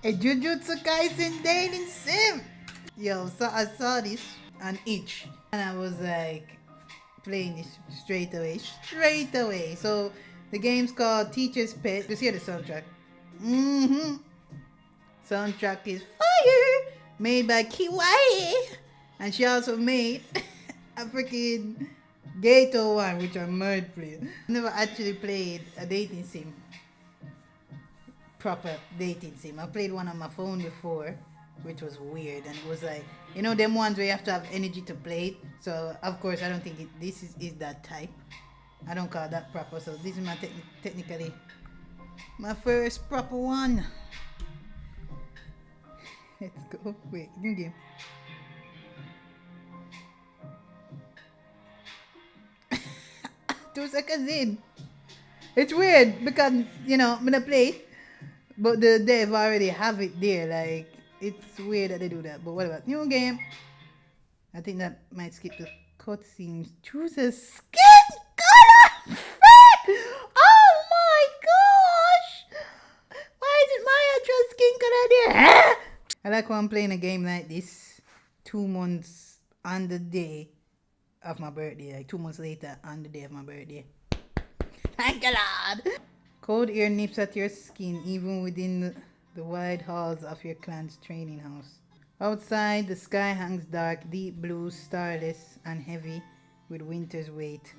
A Jujutsu Kaisen dating sim. Yo, so I saw this on itch, and I was like playing this straight away. So the game's called Teacher's Pet. Just hear the soundtrack. Mm-hmm. Soundtrack is fire, made by Kiwai, and she also made a freaking Gato one, which I might play. Never actually played a dating sim, proper dating sim. I played one on my phone before, which was weird, and it was like, you know, them ones where you have to have energy to play it. So of course I don't think this is that type. I don't call that proper. So this is my technically my first proper one. Let's go. Wait, new game. 2 seconds in. It's weird because, you know, I'm gonna play, but the dev already have it there. Like, it's weird that they do that. But whatever. New game. I think that might skip the cutscenes. Choose a skin color. Oh my gosh! Why isn't my actual skin color there? I like when I'm playing a game like this 2 months on the day of my birthday, like 2 months later on the day of my birthday. Thank you, Lord. Cold air nips at your skin even within the wide halls of your clan's training house. Outside, the sky hangs dark, deep blue, starless, and heavy with winter's weight.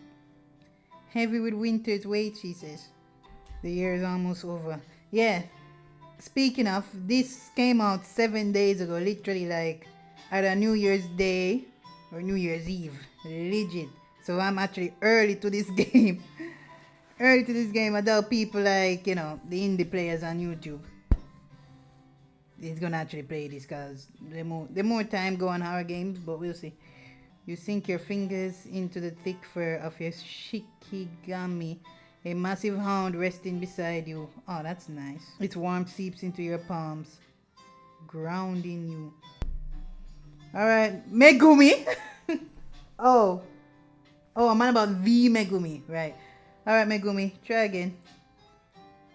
Heavy with winter's weight, she says. The year is almost over. Yeah, speaking of, this came out 7 days ago, literally like either New Year's Day or New Year's Eve. Legit. So I'm actually early to this game. Early to this game. I doubt people like, you know, the indie players on YouTube is gonna actually play this because the more time go on horror games, but we'll see. You sink your fingers into the thick fur of your Shikigami, a massive hound resting beside you. Oh, that's nice. Its warmth seeps into your palms, grounding you. Alright, Megumi! Oh, I'm on about the Megumi, right. Alright, Megumi, try again.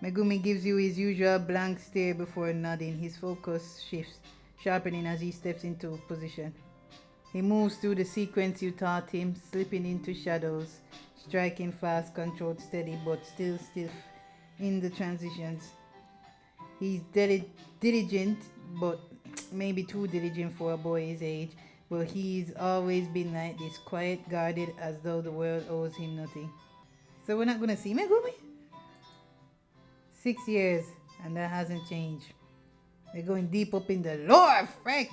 Megumi gives you his usual blank stare before nodding. His focus shifts, sharpening as he steps into position. He moves through the sequence you taught him, slipping into shadows, striking fast, controlled, steady, but still stiff in the transitions. He's diligent, but maybe too diligent for a boy his age. But he's always been like this, quiet, guarded, as though the world owes him nothing. So we're not gonna see Megumi? 6 years, and that hasn't changed. We're going deep up in the lore, Frank.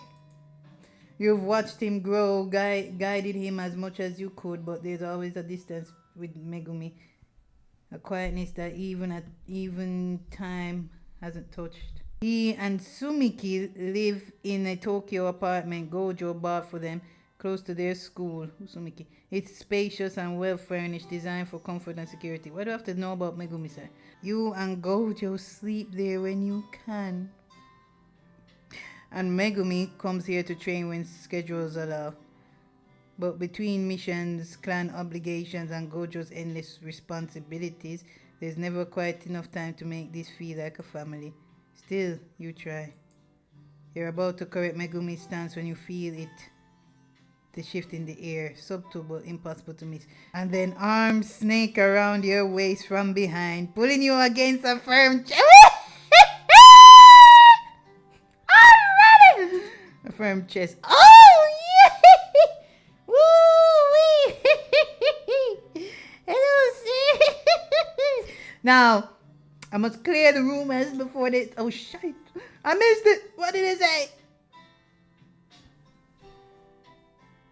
You've watched him grow, guided him as much as you could, but there's always a distance with Megumi. A quietness that even time hasn't touched. He and Sumiki live in a Tokyo apartment Gojo bought for them close to their school. Sumiki. It's spacious and well furnished, designed for comfort and security. What do I have to know about Megumi, sir? You and Gojo sleep there when you can. And Megumi comes here to train when schedules allow. But between missions, clan obligations, and Gojo's endless responsibilities, there's never quite enough time to make this feel like a family. Still, you try. You're about to correct Megumi's stance when you feel it. The shift in the air, subtle but impossible to miss. And then arms snake around your waist from behind, pulling you against a firm chest. A firm chest. Oh, yeah! Woo-wee! Hello, now, I must clear the rumors before they... Oh, shite. I missed it. What did it say?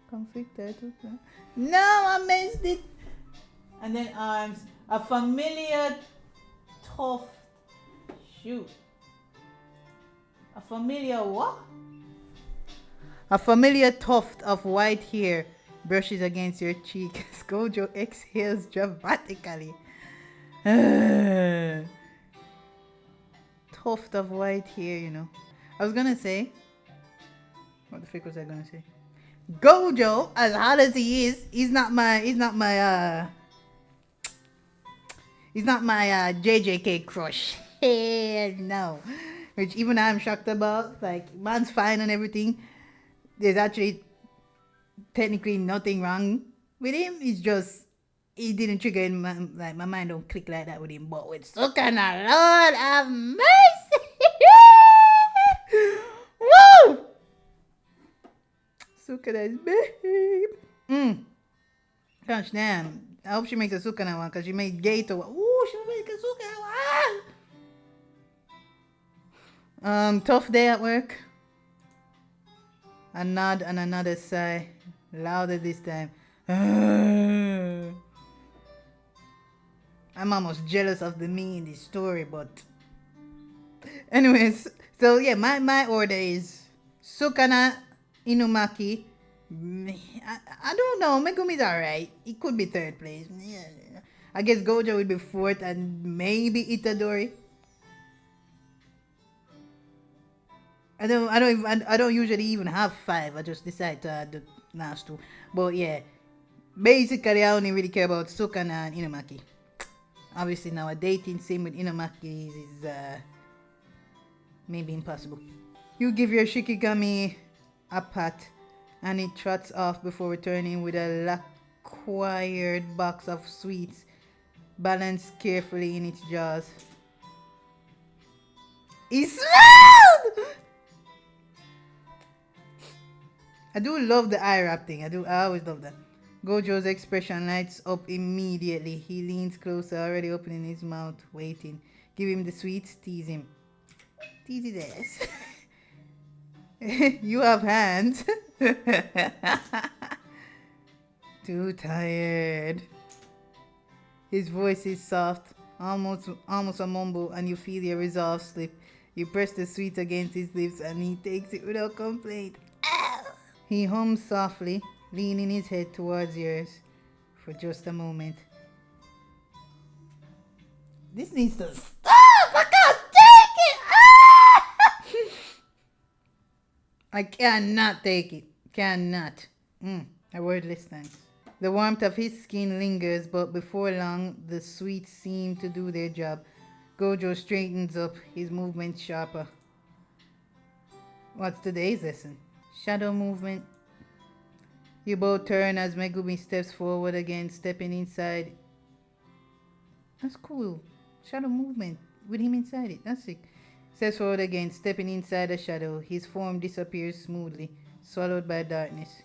Conflict title. No, I missed it. And then arms. A familiar tuft. Shoot. A familiar what? A familiar tuft of white hair brushes against your cheek. Gojo exhales dramatically. Tuft of white hair, you know. I was gonna say, what the frick was I gonna say? Gojo, as hot as he is, he's not my JJK crush. Hell no. which even I'm shocked about. Like, man's fine and everything. There's actually technically nothing wrong with him. It's just he didn't trigger in my, like my mind don't click like that with him. But with Sukuna, Lord have mercy. Woo! Sukuna's babe. Gosh damn. I hope she makes a Sukuna one because she made Gato one. Ooh, she made a Sukuna one. Tough day at work. A nod and another sigh. Louder this time. I'm almost jealous of the me in this story, but anyways, so yeah, my order is Sukuna, Inumaki. I don't know, Megumi's alright. It could be third place. I guess Gojo would be fourth and maybe Itadori. I don't usually even have 5. I just decide to add the last 2. But yeah, basically I only really care about Sukuna and Inumaki. Obviously now a dating sim with Inumaki is maybe impossible. You give your Shikigami a pat and it trots off before returning with a lacquered box of sweets balanced carefully in its jaws. It smelled! I do love the eye wrap thing. I always love that. Gojo's expression lights up immediately. He leans closer, already opening his mouth, waiting. Give him the sweets, tease him. Tease his ass. You have hands. Too tired. His voice is soft, almost a mumble, and you feel your resolve slip. You press the sweet against his lips and he takes it without complaint. He hums softly, leaning his head towards yours for just a moment. This needs to stop! I can't take it! Ah! I cannot take it. Cannot. A wordless thanks. The warmth of his skin lingers, but before long, the sweets seem to do their job. Gojo straightens up, his movements sharper. What's today's lesson? Shadow movement. You both turn as Megumi steps forward again, stepping inside. That's cool. Shadow movement with him inside it. That's sick. Steps forward again, stepping inside the shadow. His form disappears smoothly, swallowed by darkness.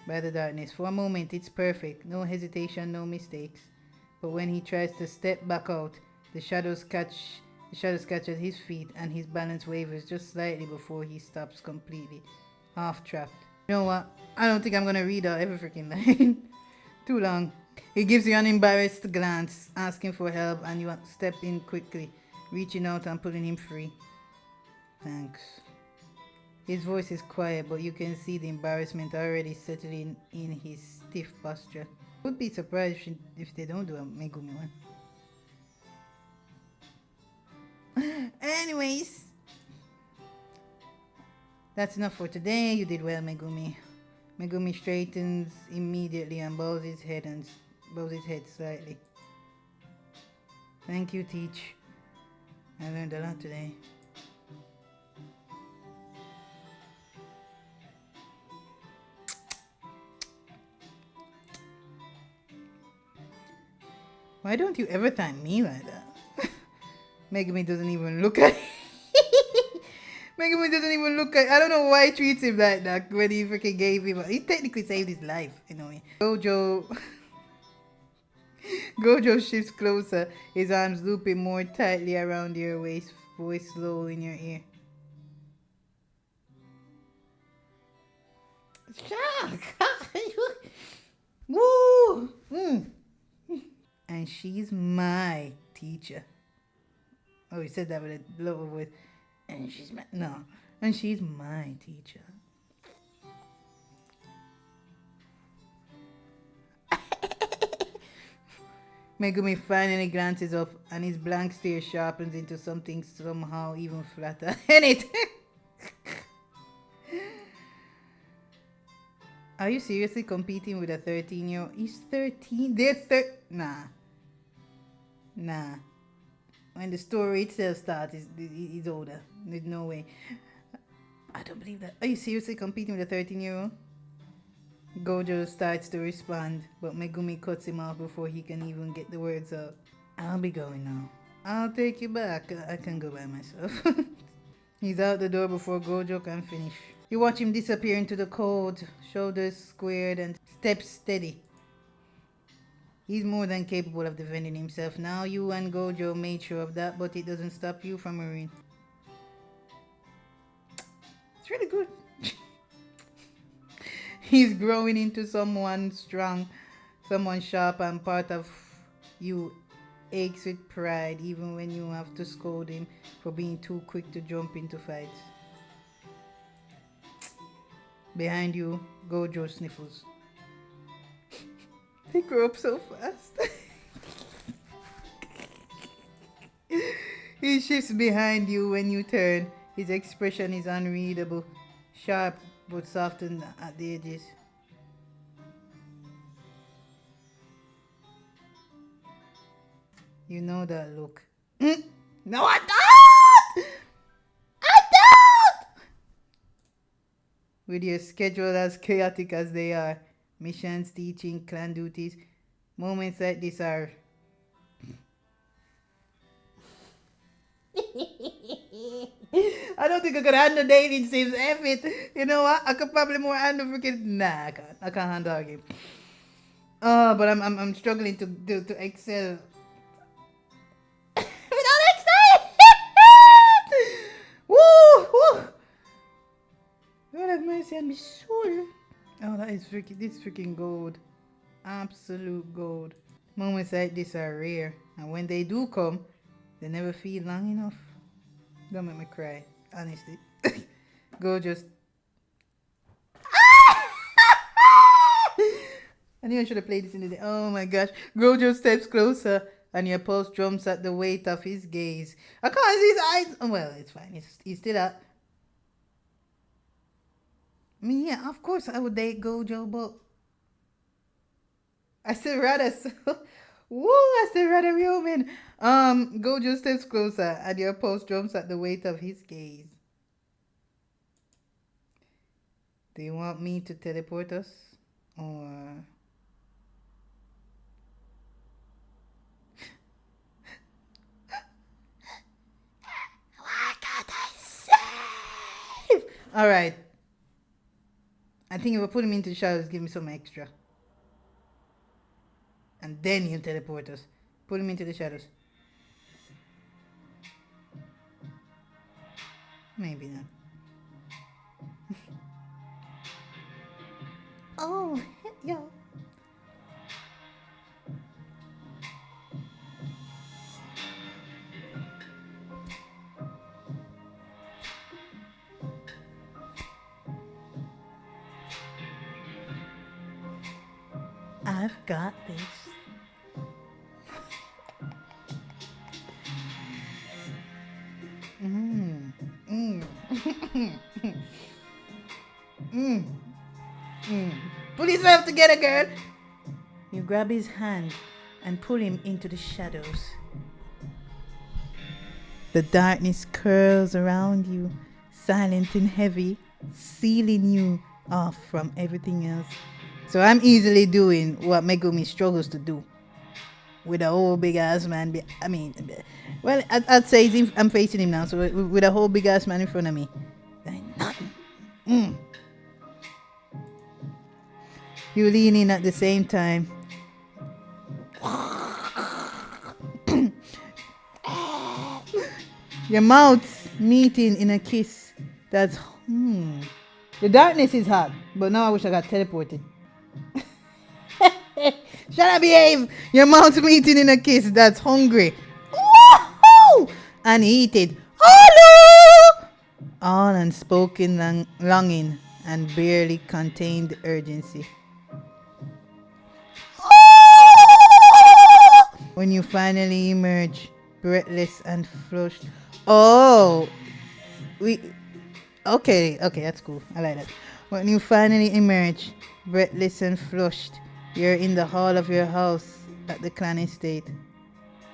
By the darkness. For a moment, it's perfect. No hesitation, no mistakes. But when he tries to step back out, the shadows catch at his feet, and his balance wavers just slightly before he stops completely, half trapped. You know what? I don't think I'm gonna read out every freaking line. Too long. He gives you an embarrassed glance, asking for help, and you step in quickly, reaching out and pulling him free. Thanks. His voice is quiet, but you can see the embarrassment already settling in his stiff posture. Would be surprised if they don't do a Megumi one. Anyways, that's enough for today. You did well, Megumi. Megumi straightens immediately and bows his head slightly. Thank you, Teach. I learned a lot today. Why don't you ever thank me like that? Megumi doesn't even look at Megumi doesn't even look at I don't know why he treats him like that when he freaking gave him he technically saved his life in a way. Gojo shifts closer, his arms looping more tightly around your waist, voice low in your ear. Woo! And she's my teacher. Oh, he said that with a lower voice. And she's my... No. And she's my teacher. Megumi finally glances up and his blank stare sharpens into something somehow even flatter. In it! Are you seriously competing with a 13-year-old? He's 13? They're Nah. when the story itself starts, he's older. There's no way. I don't believe that. Are you seriously competing with a 13-year-old? Gojo starts to respond, but Megumi cuts him off before he can even get the words out. I'll be going now. I'll take you back. I can go by myself. He's out the door before Gojo can finish. You watch him disappear into the cold, shoulders squared and steps steady. He's more than capable of defending himself. Now you and Gojo made sure of that, but it doesn't stop you from worrying. It's really good. He's growing into someone strong, someone sharp, and part of you aches with pride even when you have to scold him for being too quick to jump into fights. Behind you, Gojo sniffles. They grow up so fast. He shifts behind you when you turn. His expression is unreadable, sharp but softened at the edges. You know that look. No, I don't! I don't! With your schedule as chaotic as they are, missions, teaching, clan duties, moments like this are... I don't think I could handle dating sims. F it. You know what? I could probably more handle freaking... Nah, I can't. I can't handle a game. But I'm struggling to excel. Without excel! Woo! Woo! Lord have mercy on my soul. Oh, this freaking gold. Absolute gold. Moments like this are rare. And when they do come, they never feel long enough. Don't make me cry, honestly. Go just... I knew I should have played this in the day. Oh my gosh. Gojo steps closer and your pulse jumps at the weight of his gaze. I can't see his eyes. Oh, well, it's fine. He's still up. I mean, yeah, of course I would date Gojo, but I still rather... Woo, I still rather human. Gojo steps closer and your pulse jumps at the weight of his gaze. Do you want me to teleport us? Or... What can't I save? Alright. I think if I put him into the shadows, give me some extra. And then he'll teleport us. Put him into the shadows. Maybe not. Oh, yeah. I've got this. Pull yourself together, girl. You grab his hand and pull him into the shadows. The darkness curls around you, silent and heavy, sealing you off from everything else. So I'm easily doing what Megumi struggles to do. With a whole big ass man. I mean, well, I'd say I'm facing him now. So with a whole big ass man in front of me, there ain't nothing. You lean in at the same time. Your mouths meeting in a kiss. That's... The darkness is hot, but now I wish I got teleported. Shut up, behave! Your mouths meeting in a kiss. That's hungry. Woohoo! And heated. Hello! All unspoken longing and barely contained urgency. When you finally emerge, breathless and flushed. Oh, okay, that's cool. I like that. When you finally emerge, breathless and flushed, you're in the hall of your house at the clan estate.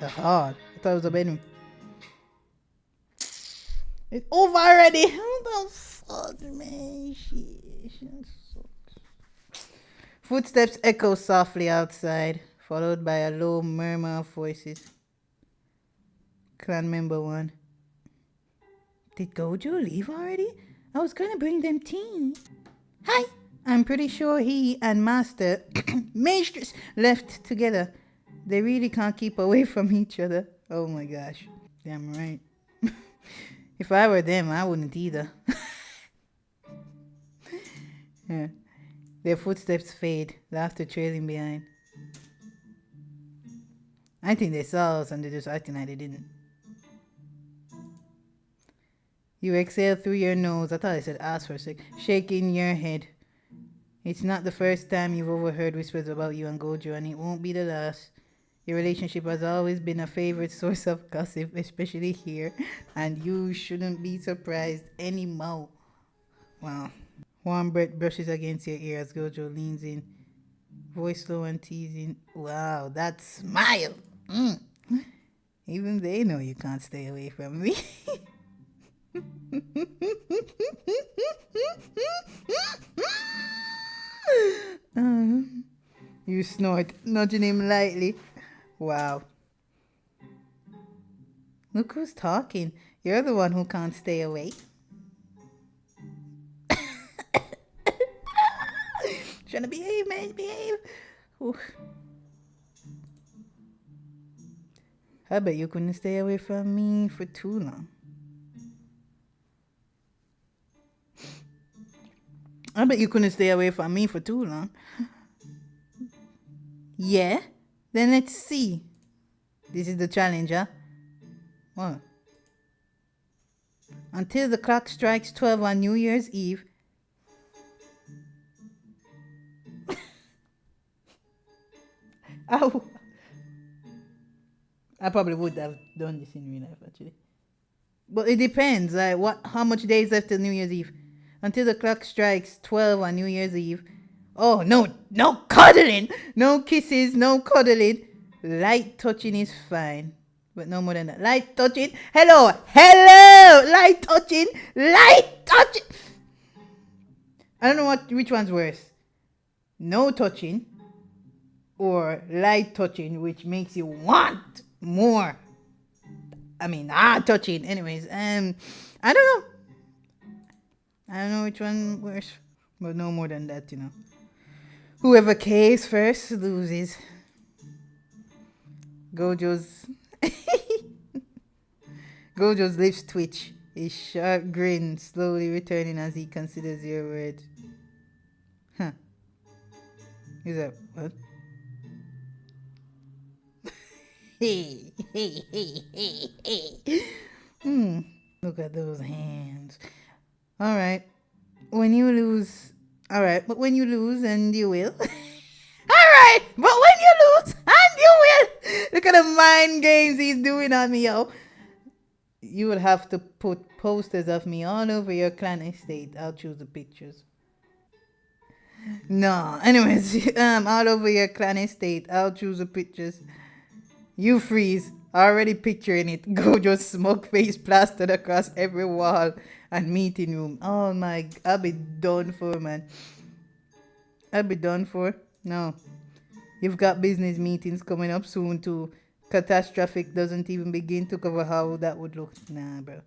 The hall? I thought it was a bedroom. It's over already. What the fuck, man? Shit. Footsteps echo softly outside, followed by a low murmur of voices. Clan member 1. Did Gojo leave already? I was gonna bring them tea. Hi! I'm pretty sure he and Master Mistress left together. They really can't keep away from each other. Oh my gosh. Damn right. If I were them, I wouldn't either. Yeah. Their footsteps fade, laughter trailing behind. I think they saw us and they're just acting like they didn't. You exhale through your nose. I thought I said ass for a sec. Shaking your head. It's not the first time you've overheard whispers about you and Gojo, and it won't be the last. Your relationship has always been a favorite source of gossip, especially here, and you shouldn't be surprised anymore. Wow. Warm breath brushes against your ear as Gojo leans in, voice low and teasing. Wow, that smile! Even they know you can't stay away from me. You snort, nudging him lightly. Wow. Look who's talking. You're the one who can't stay away. Trying to behave, man, behave. Ooh. I bet you couldn't stay away from me for too long. I bet you couldn't stay away from me for too long. Yeah? Then let's see. This is the challenge, huh? What? Until the clock strikes 12 on New Year's Eve. Ow. I probably would have done this in real life, actually. But it depends. Like, how much days left till New Year's Eve? Until the clock strikes 12 on New Year's Eve. Oh, no cuddling. No kisses, no cuddling. Light touching is fine. But no more than that. Light touching. Hello. Light touching. I don't know which one's worse. No touching. Or light touching, which makes you want more. I mean, touching. Anyways, I don't know which one worse. But no more than that, you know. Whoever caves first loses. Gojo's lips twitch. His sharp grin slowly returning as he considers your words. Huh. He's like, what? Hey. Look at those hands. Alright. When you lose... Alright, but when you lose, and you will... Alright, but when you lose, and you will... Look at the mind games he's doing on me, yo. You will have to put posters of me all over your clan estate. I'll choose the pictures. No, anyways, all over your clan estate. I'll choose the pictures. You freeze. Already picturing it. Gojo smoke face plastered across every wall and meeting room. Oh my, I'll be done for, man. I'll be done for. No. You've got business meetings coming up soon too. Catastrophic doesn't even begin to cover how that would look. Nah, bro.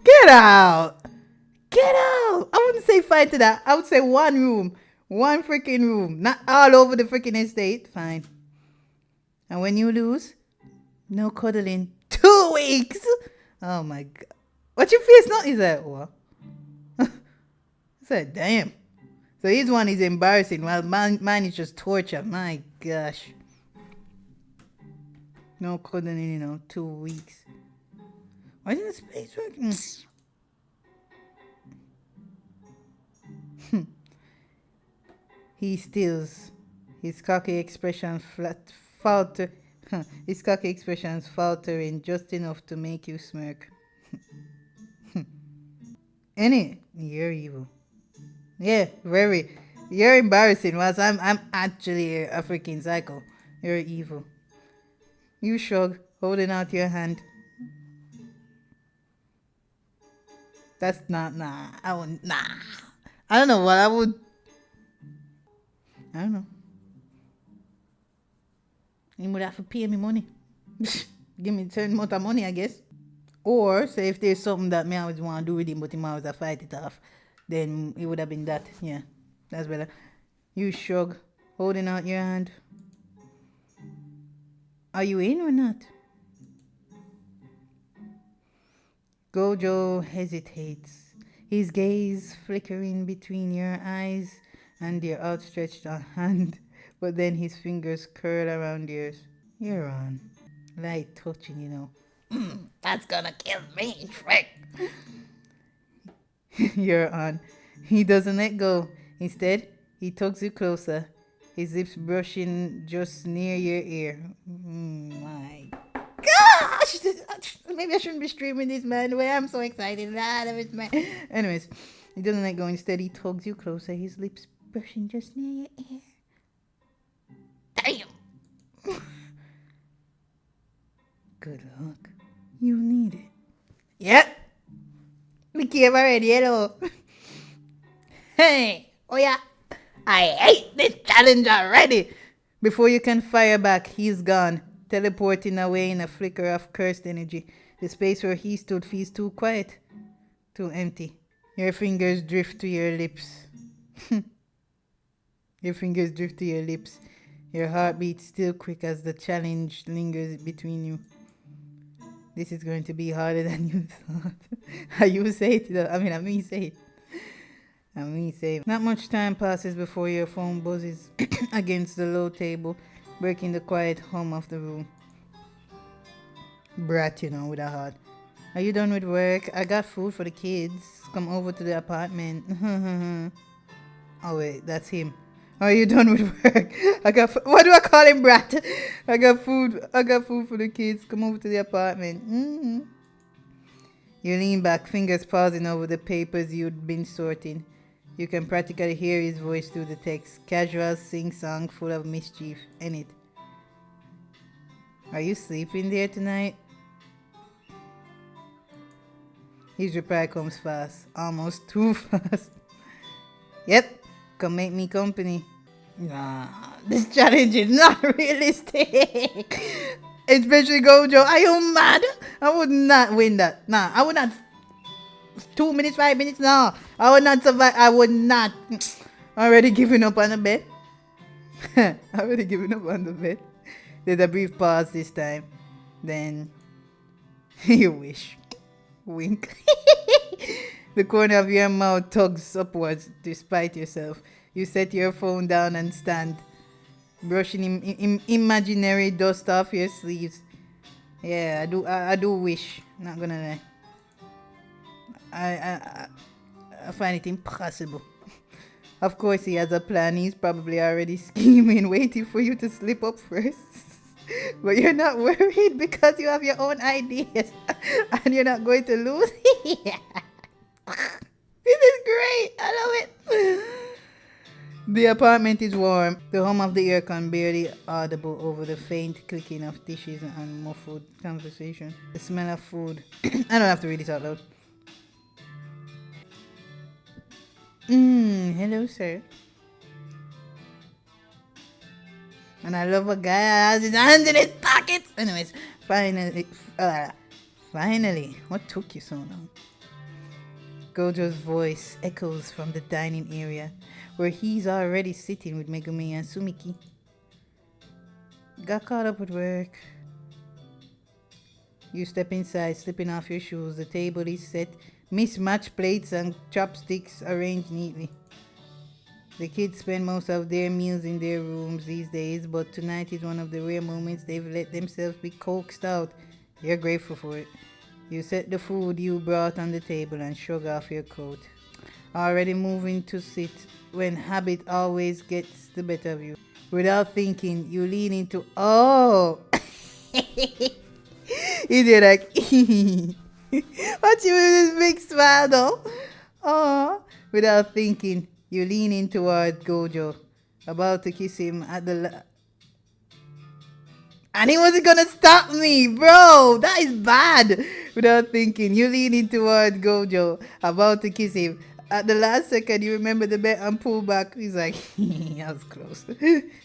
Get out! Get out! I wouldn't say fight to that. I would say one room. One freaking room. Not all over the freaking estate. Fine. And when you lose, no cuddling. 2 weeks! Oh my god. What your face not? Is that what? I said, damn. So his one is embarrassing while mine is just torture. My gosh. No cuddling, you know, 2 weeks. Why isn't the space working? He stills. His cocky expression his cocky expressions faltering just enough to make you smirk. You're evil. Yeah, very. You're embarrassing, whilst I'm actually a freaking psycho. You're evil. You shrug, holding out your hand. That's not, nah. I wouldn't, nah. I don't know what I would. I don't know. He would have to pay me money. Give me a certain amount of money, I guess. Or say if there's something that me always want to do with him, but him always a fight it off, then it would have been that. Yeah, that's better. You shrug, holding out your hand. Are you in or not? Gojo hesitates, his gaze flickering between your eyes and your outstretched hand, but then his fingers curl around yours. You're on. Light touching, you know. That's gonna kill me, Shrek. You're on. He doesn't let go. Instead, he tugs you closer, his lips brushing just near your ear. My gosh! Maybe I shouldn't be streaming this, man. The way I'm so excited. Anyways, he doesn't let go. Instead, he tugs you closer, his lips brushing just near your ear. Damn! Good luck. You need it. Yep. We came already, hello. Hey, oh yeah. I hate this challenge already. Before you can fire back, he's gone, teleporting away in a flicker of cursed energy. The space where he stood feels too quiet, too empty. Your fingers drift to your lips. Your fingers drift to your lips. Your heartbeat still quick as the challenge lingers between you. This is going to be harder than you thought. You say it, though. I mean say it. Not much time passes before your phone buzzes against the low table, breaking the quiet hum of the room. Brat, you know, with a heart. Are you done with work? I got food for the kids. Come over to the apartment. Oh wait, that's him. Are you done with work? What do I call him, brat? I got food for the kids. Come over to the apartment. You lean back, fingers pausing over the papers you'd been sorting. You can practically hear his voice through the text. Casual sing-song full of mischief in it. Are you sleeping there tonight? His reply comes fast. Almost too fast. Yep. Come make me company. Nah, this challenge is not realistic. Especially Gojo. Are you mad? I would not win that. Nah, I would not. 2 minutes, 5 minutes? No. I would not survive. I would not. Already giving up on the bed. Already giving up on the bed. There's a brief pause this time. Then, you wish. Wink. The corner of your mouth tugs upwards despite yourself. You set your phone down and stand, brushing imaginary dust off your sleeves. Yeah, I do wish. Not gonna lie. I find it impossible. Of course he has a plan. He's probably already scheming, waiting for you to slip up first. But you're not worried because you have your own ideas. And you're not going to lose. This is great. I love it. The apartment is warm. The hum of the aircon barely audible over the faint clicking of dishes and muffled conversation. The smell of food. I don't have to read it out loud. Hello, sir. And I love a guy that has his hands in his pockets. Anyways, finally, what took you so long? Gojo's voice echoes from the dining area, where he's already sitting with Megumi and Sumiki. Got caught up with work. You step inside, slipping off your shoes. The table is set, mismatched plates and chopsticks arranged neatly. The kids spend most of their meals in their rooms these days, but tonight is one of the rare moments they've let themselves be coaxed out. You're grateful for it. You set the food you brought on the table and shrug off your coat. Already moving to sit when habit always gets the better of you. Without thinking, you lean into, oh! You're like, what's you with this big smile though? Oh! Without thinking, you lean in toward Gojo, about to kiss him at the And he wasn't gonna stop me, bro. That is bad. Without thinking, you leaning toward Gojo, about to kiss him. At the last second, you remember the bet and pull back. He's like, that was close.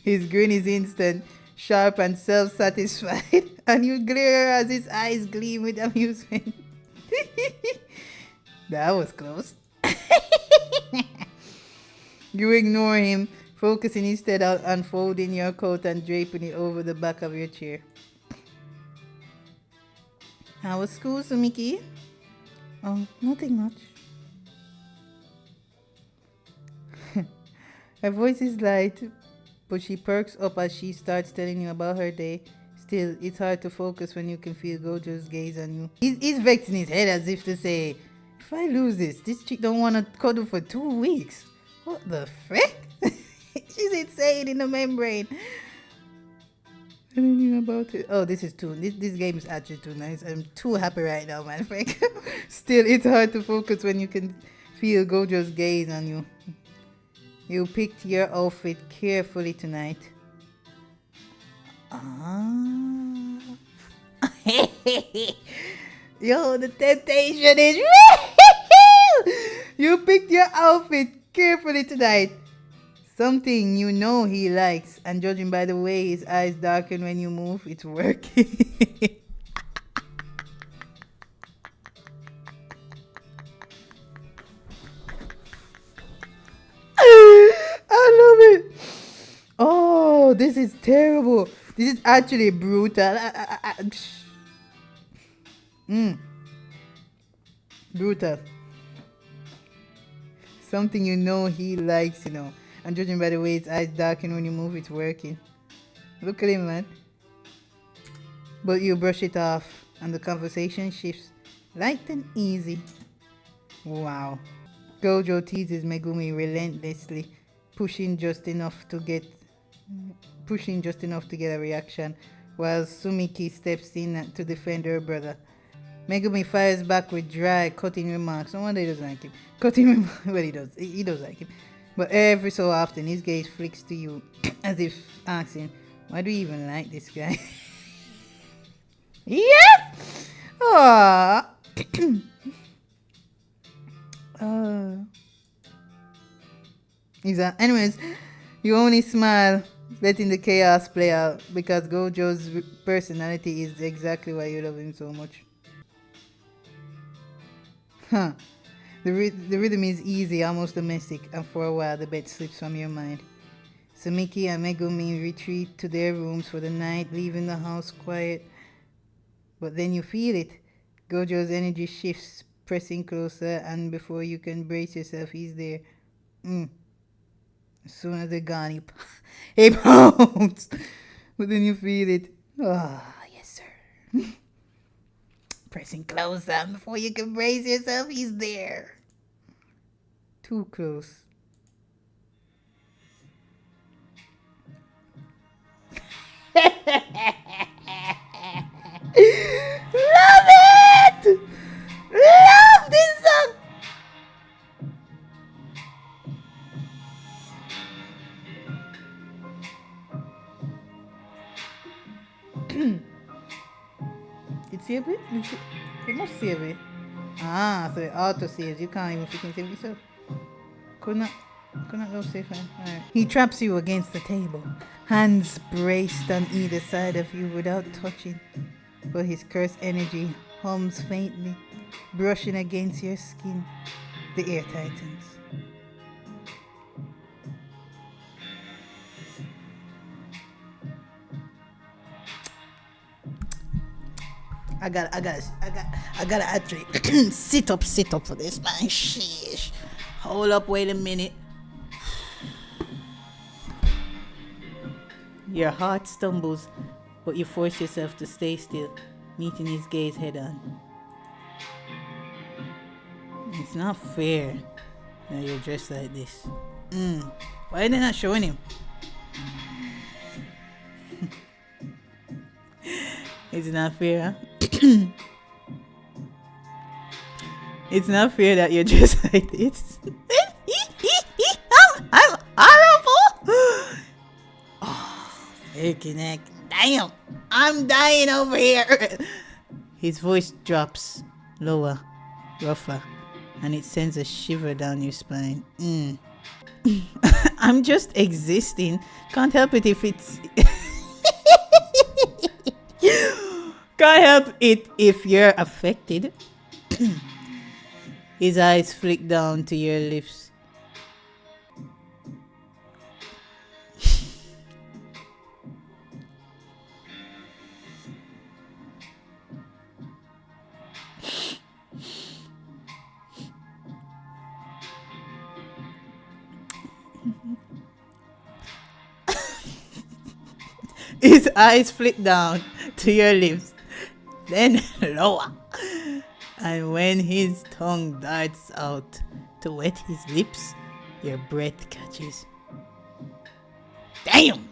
His grin is instant, sharp and self-satisfied. And you glare as his eyes gleam with amusement. That was close. You ignore him, focusing instead on unfolding your coat and draping it over the back of your chair. How was school, Sumiki? Oh, nothing much. Her voice is light, but she perks up as she starts telling you about her day. Still, it's hard to focus when you can feel Gojo's gaze on you. He's vexing his head as if to say, if I lose this chick don't want to cuddle for 2 weeks. What the frick? She's insane in the membrane. I don't know about it. Oh, this game is actually too nice. I'm too happy right now, man. Frick. Still, it's hard to focus when you can feel Gojo's gaze on you. You picked your outfit carefully tonight. Yo, the temptation is real. You picked your outfit carefully tonight. Something you know he likes, and judging by the way his eyes darken when you move, it's working. I love it. Oh, this is terrible. This is actually brutal. Brutal. Something you know he likes, and judging by the way his eyes darken when you move, it's working. Look at him, man. But you brush it off, and the conversation shifts, light and easy. Wow. Gojo teases Megumi relentlessly, pushing just enough to get a reaction, while Sumiki steps in to defend her brother. Megumi fires back with dry, cutting remarks. No wonder he doesn't like him. Cutting remarks. Well, he does. He does like him. But every so often, his gaze flicks to you, as if asking, why do you even like this guy? Yeah! Aww. Anyways, you only smile, letting the chaos play out, because Gojo's personality is exactly why you love him so much. Huh. The rhythm is easy, almost domestic, and for a while the bed slips from your mind. Sumiki and Megumi retreat to their rooms for the night, leaving the house quiet. But then you feel it. Gojo's energy shifts, pressing closer, and before you can brace yourself, he's there. As soon as they're gone, he pounds. But then you feel it. Ah, yes, sir. Pressing closer, and before you can brace yourself, he's there. Too close. Love it! Love this song! It save it? It must save it. Ah, so it auto saves. You can't even freaking save yourself. Could not go save him. Alright. He traps you against the table, hands braced on either side of you without touching. But his cursed energy hums faintly, brushing against your skin. The air tightens. I gotta actually sit up for this, man. Sheesh. Hold up, wait a minute. Your heart stumbles, but you force yourself to stay still, meeting his gaze head on. It's not fair that you're dressed like this. Why are they not showing him? It's not fair, huh? It's not fair that you're dressed like this. I'm horrible. Oh, freaking heck. Damn. I'm dying over here. His voice drops lower, rougher, and it sends a shiver down your spine. I'm just existing. Can't help it if it's... Can't help it if you're affected. His eyes flick down to your lips. His eyes flick down to your lips, then lower. And when his tongue darts out to wet his lips, your breath catches. Damn!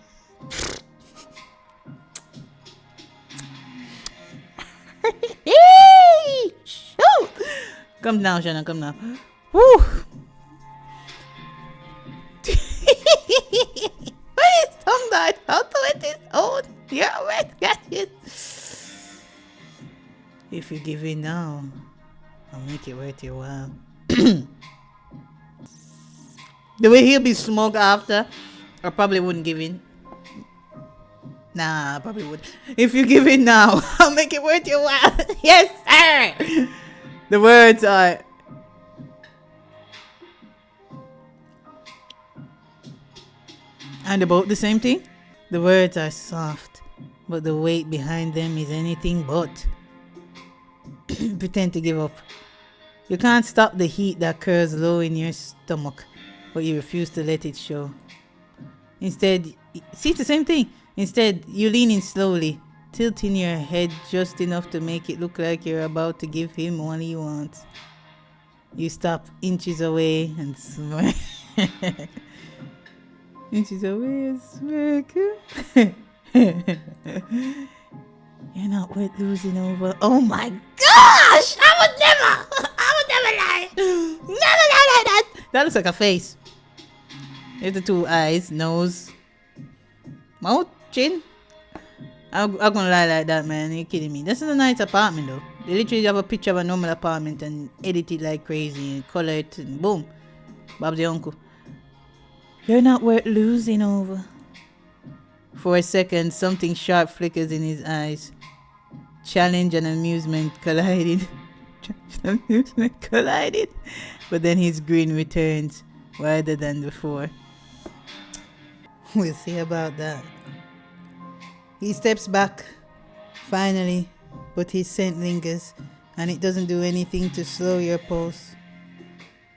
Come now, Shanna, come now. Woo! When his tongue darts out to wet his own, your breath catches. If you give in now, I'll make it worth your while. The way he'll be smoked after, I probably wouldn't give in. Nah, I probably would. If you give in now, I'll make it worth your while. Yes, sir! The words are... And about the same thing? The words are soft, but the weight behind them is anything but. Pretend to give up. You can't stop the heat that curls low in your stomach, but you refuse to let it show. Instead, see, it's the same thing. Instead, you lean in slowly, tilting your head just enough to make it look like you're about to give him what he wants. You stop inches away and smirk. Inches away and smirk. You're not worth losing over. Oh my gosh! I would never lie. Never lie like that. That looks like a face. Here's the two eyes, nose, mouth, chin. I'm gonna lie like that, man. You're kidding me. This is a nice apartment though. They literally have a picture of a normal apartment and edit it like crazy and color it and boom. Bob's your uncle. You're not worth losing over. For a second, something sharp flickers in his eyes. Challenge and amusement collided. But then his grin returns, wider than before. We'll see about that. He steps back, finally, but his scent lingers, and it doesn't do anything to slow your pulse.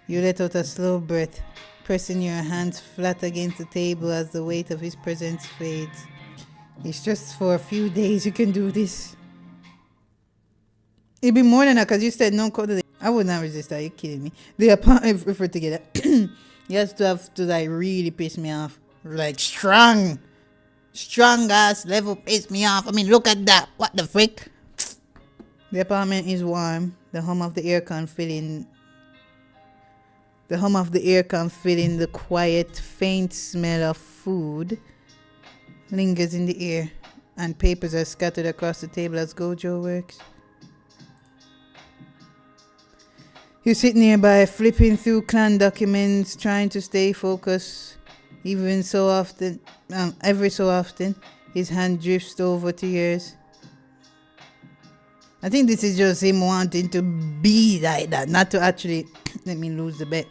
You let out a slow breath, pressing your hands flat against the table as the weight of his presence fades. It's just for a few days you can do this. It'd be more than that because you said no code. I would not resist that. You're kidding me. The apartment referred together. You have to like really piss me off. Like strong ass level piss me off. I mean, look at that. What the frick? The apartment is warm. The hum of the aircon filling the quiet, faint smell of food lingers in the air, and papers are scattered across the table as Gojo works. You sit nearby, flipping through clan documents, trying to stay focused. Every so often, his hand drifts over to yours. I think this is just him wanting to be like that, not to actually let me lose the bet.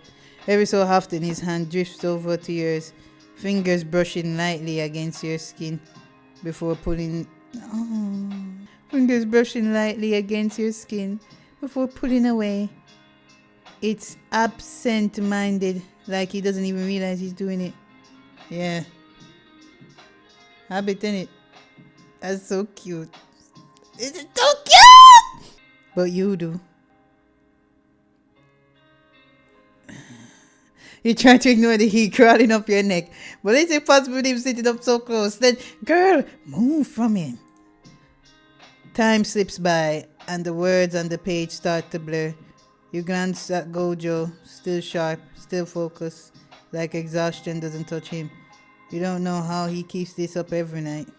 Every so often, his hand drifts over to yours, fingers brushing lightly against your skin before pulling. Fingers brushing lightly against your skin before pulling away. It's absent-minded, like he doesn't even realize he's doing it. Yeah. Habit, innit? That's so cute. It's so cute! But you do. You try to ignore the heat crawling up your neck, but it's impossible with him sitting up so close. Then, girl, move from him. Time slips by, and the words on the page start to blur. You glance at Gojo, still sharp, still focused, like exhaustion doesn't touch him. You don't know how he keeps this up every night.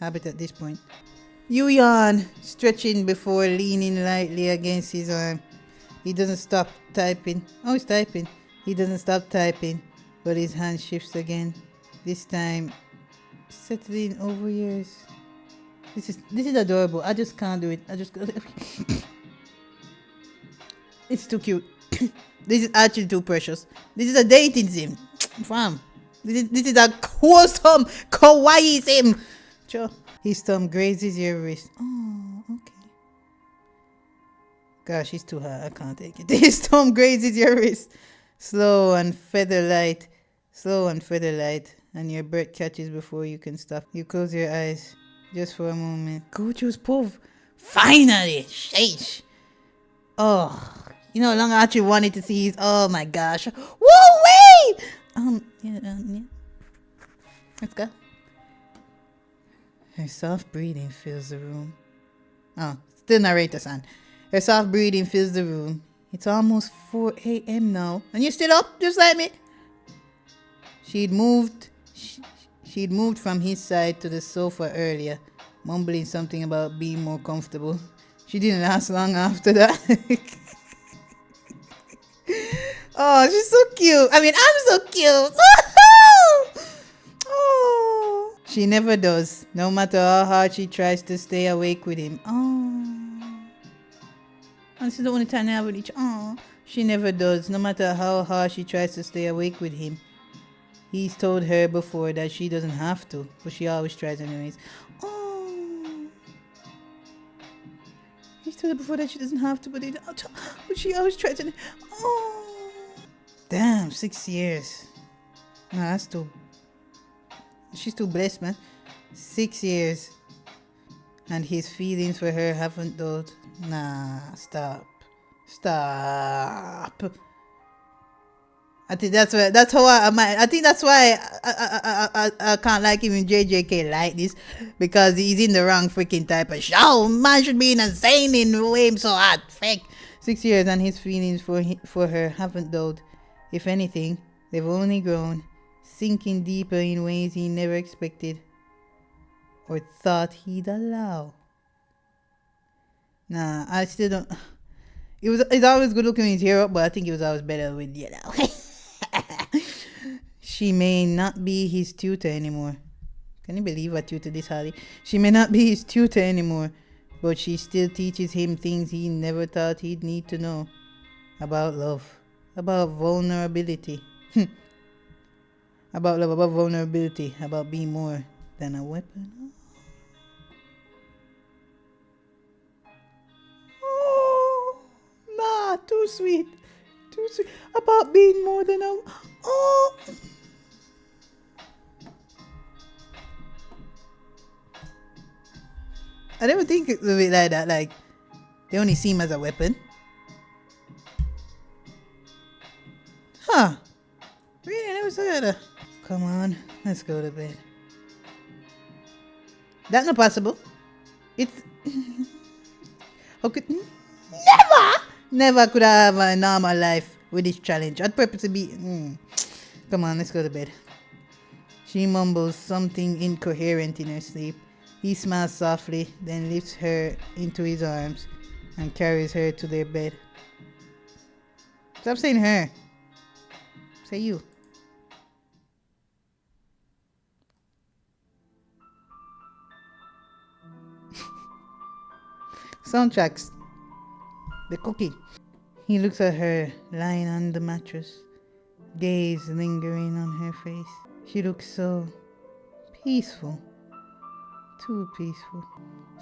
habit at this point. You yawn, stretching before leaning lightly against his arm. He doesn't stop typing. Oh, he's typing. He doesn't stop typing, but his hand shifts again. This time, settling over yours. This is adorable. I just can't do it. It's too cute. This is actually too precious. This is a dating sim. Fam. This is a wholesome kawaii sim. Sure. His thumb grazes your wrist. Oh, okay. Gosh, it's too hard. I can't take it. His thumb grazes your wrist. Slow and feather light. And your breath catches before you can stop. You close your eyes just for a moment. Gojo's pove. Finally! Sheesh. Oh, you know how long I actually wanted to see his. Oh my gosh. Woo wait! Yeah. Let's go. Her soft breathing fills the room. Oh, still narrator son. Her soft breathing fills the room. It's almost 4 a.m. now. And you're still up, just like me. She'd moved from his side to the sofa earlier, mumbling something about being more comfortable. She didn't last long after that. Oh, she's so cute. I mean, I'm so cute. Oh. She never does, no matter how hard she tries to stay awake with him. Oh. And this is the only time they have with each other. Oh. She never does, no matter how hard she tries to stay awake with him. He's told her before that she doesn't have to, but she always tries anyways. Oh. He's told her before that she doesn't have to, but she always tries anyways. Oh. Damn, 6 years. Nah, that's too... She's too blessed, man. 6 years. And his feelings for her haven't dulled. Nah, stop. I think that's why. That's how I think that's why I can't like him in JJK like this, because he's in the wrong freaking type of show. Man should be insane in the way him so hard. Fake. 6 years and his feelings for her haven't dulled. If anything, they've only grown, sinking deeper in ways he never expected or thought he'd allow. Nah, I still don't. It's always good looking when he's here up, but I think it was always better with, you know. She may not be his tutor anymore. Can you believe I tutored this Harley? She may not be his tutor anymore, but she still teaches him things he never thought he'd need to know. About love. About vulnerability. About love, about vulnerability. About being more than a weapon. Oh, nah, too sweet. Too sweet. About being more than a... Oh. I never think of it like that. Like, they only see him as a weapon. Huh. Really? I never saw that. Come on. Let's go to bed. That's not possible. It's... How could... Never could I have a normal life with this challenge. I'd purposely be... Come on, let's go to bed. She mumbles something incoherent in her sleep. He smiles softly, then lifts her into his arms and carries her to their bed. Stop saying her. Say you. Soundtracks. The cooking. He looks at her, lying on the mattress, gaze lingering on her face. She looks so peaceful. Too peaceful.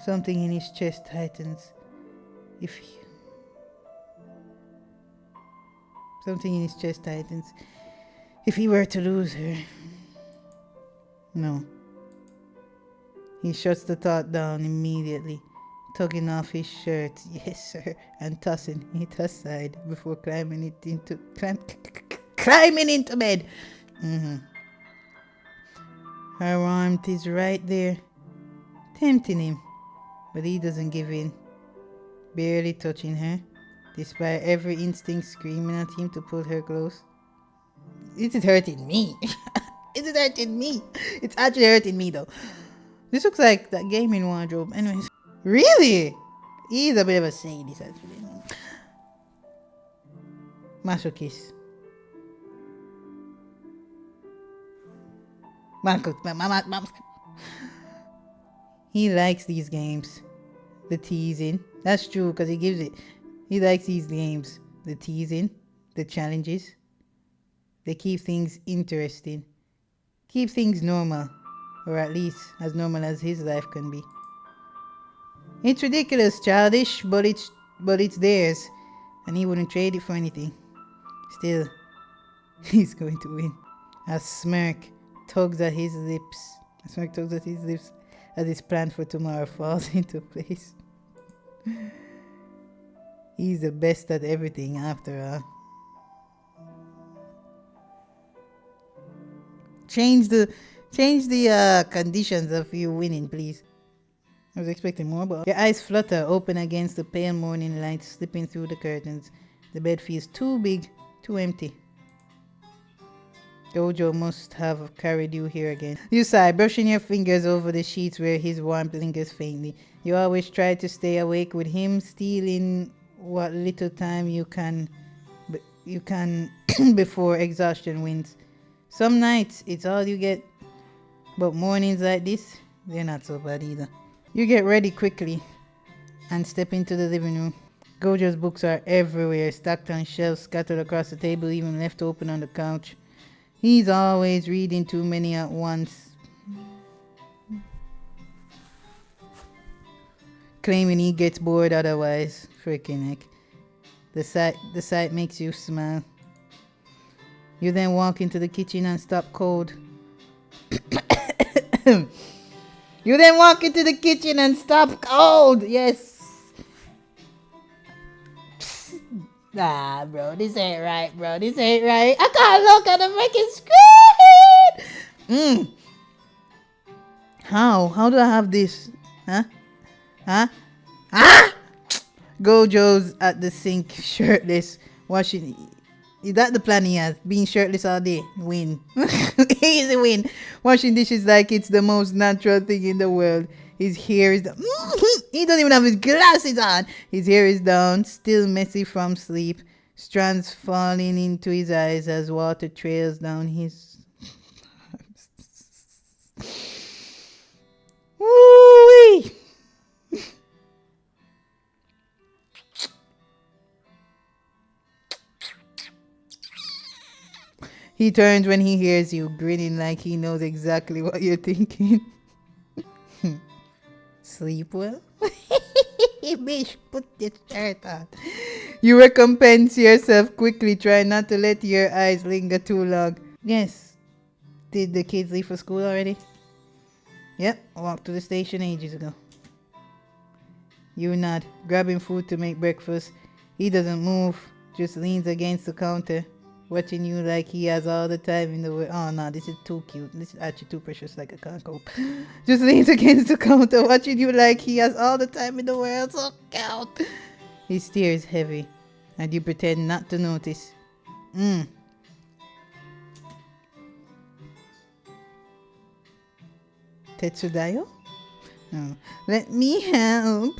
Something in his chest tightens. Something in his chest tightens. If he were to lose her. No. He shuts the thought down immediately, tugging off his shirt, yes sir, and tossing it aside before climbing into bed. Her warmth is right there, tempting him, but he doesn't give in, barely touching her, despite every instinct screaming at him to pull her close. This is hurting me. It is hurting me. It's actually hurting me though. This looks like that gaming wardrobe. Anyways. Really? He's a bit of a sadist, actually. Masochist. He likes these games. The teasing. That's true, because he gives it. He likes these games. The teasing. The challenges. They keep things interesting. Keep things normal. Or at least as normal as his life can be. It's ridiculous, childish, but it's theirs. And he wouldn't trade it for anything. Still, he's going to win. A smirk tugs at his lips. A smirk tugs at his lips as his plan for tomorrow falls into place. He's the best at everything after all. Change the conditions of you winning, please. I was expecting more, but your eyes flutter open against the pale morning light slipping through the curtains. The bed feels too big, too empty. Gojo must have carried you here again. You sigh, brushing your fingers over the sheets where his warmth lingers faintly. You always try to stay awake with him, stealing what little time you can before exhaustion wins. Some nights it's all you get, but mornings like this, they're not so bad either. You get ready quickly and step into the living room. Gojo's books are everywhere, stacked on shelves, scattered across the table, even left open on the couch. He's always reading too many at once, claiming he gets bored otherwise. Freaking heck. The sight makes you smile. You then walk into the kitchen and stop cold. You then walk into the kitchen and stop cold. Yes. Nah, bro, this ain't right, bro. This ain't right. I can't look at the freaking screen. How do I have this? Huh? Gojo's at the sink, shirtless, washing. Is that the plan he has? Being shirtless all day? Win. Easy win. Washing dishes like it's the most natural thing in the world. His hair is down. He doesn't even have his glasses on. His hair is down, still messy from sleep. Strands falling into his eyes as water trails down his... Woo-wee! He turns when he hears you, grinning like he knows exactly what you're thinking. Sleep well? Bitch, put this shirt on. You recompense yourself quickly, trying not to let your eyes linger too long. Yes. Did the kids leave for school already? Yep, I walked to the station ages ago. You nod, grabbing food to make breakfast. He doesn't move, just leans against the counter, watching you like he has all the time in the world. Oh no, this is too cute. This is actually too precious, like I can't cope. Just leans against the counter, watching you like he has all the time in the world. So cute. His stare is heavy, and you pretend not to notice. Tetsudayo? No. Let me help.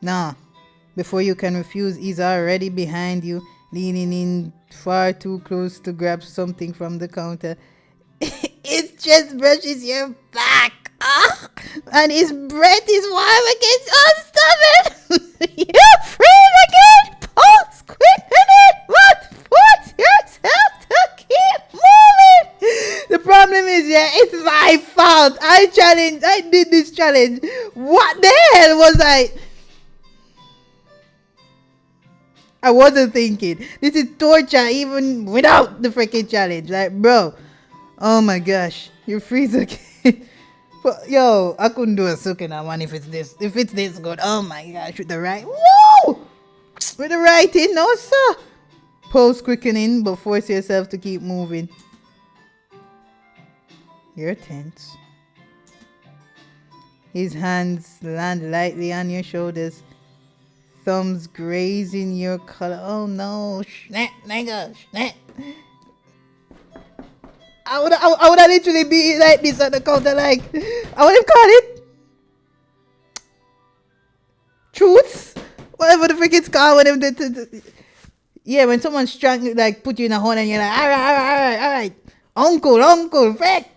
Nah. Before you can refuse, he's already behind you, leaning in far too close to grab something from the counter. It just brushes your back. And his breath is warm against your stomach. You're free again. Pulse quickening. But force yourself to keep moving. The problem is, it's my fault. I did this challenge. What the hell was I? I wasn't thinking. This is torture even without the freaking challenge. Like, bro. Oh my gosh. You freeze again. But, yo, I couldn't do a Sukuna one if it's this good. Oh my gosh. With the right. Woo! With the writing. No, sir. Pulse quickening, but force yourself to keep moving. You're tense. His hands land lightly on your shoulders. Thumbs grazing your collar. Oh no. Snap, nigga. Snap. I would literally be like this at the counter, like, I would have called it truths, whatever the frick it's called. Yeah, when someone's trying to like put you in a hole and you're like, all right, uncle, frick.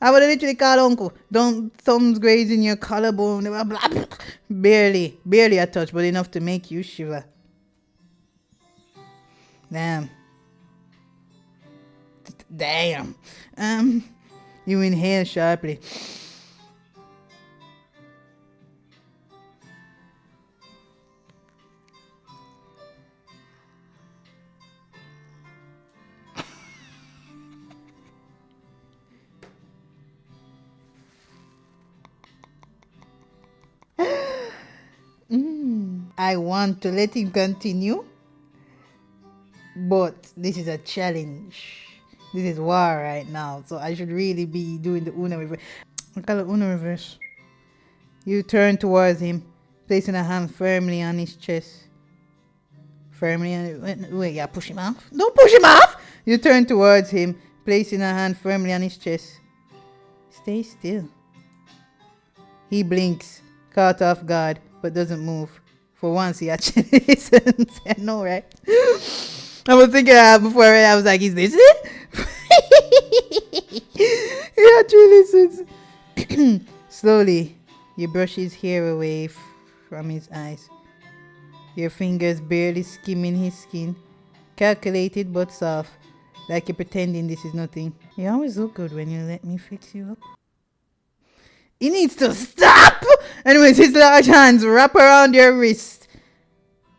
I would have literally called uncle. Don't thumbs grazing your collarbone, blah, blah, blah. Barely a touch, but enough to make you shiver. Damn. You inhale sharply. I want to let him continue, but this is a challenge. This is war right now, so I should really be doing the Uno reverse. I call it Uno reverse. You turn towards him, placing a hand firmly on his chest. Wait, yeah, push him off. Don't push him off! You turn towards him, placing a hand firmly on his chest. Stay still. He blinks, caught off guard, but doesn't move. For once, he actually listens. I know, right? I was thinking before I was like, is this it? He actually listens. Slowly, you brush his hair away from his eyes. Your fingers barely skimming his skin. Calculated but soft, like you're pretending this is nothing. You always look good when you let me fix you up. He needs to stop! Anyways, his large hands wrap around your wrist.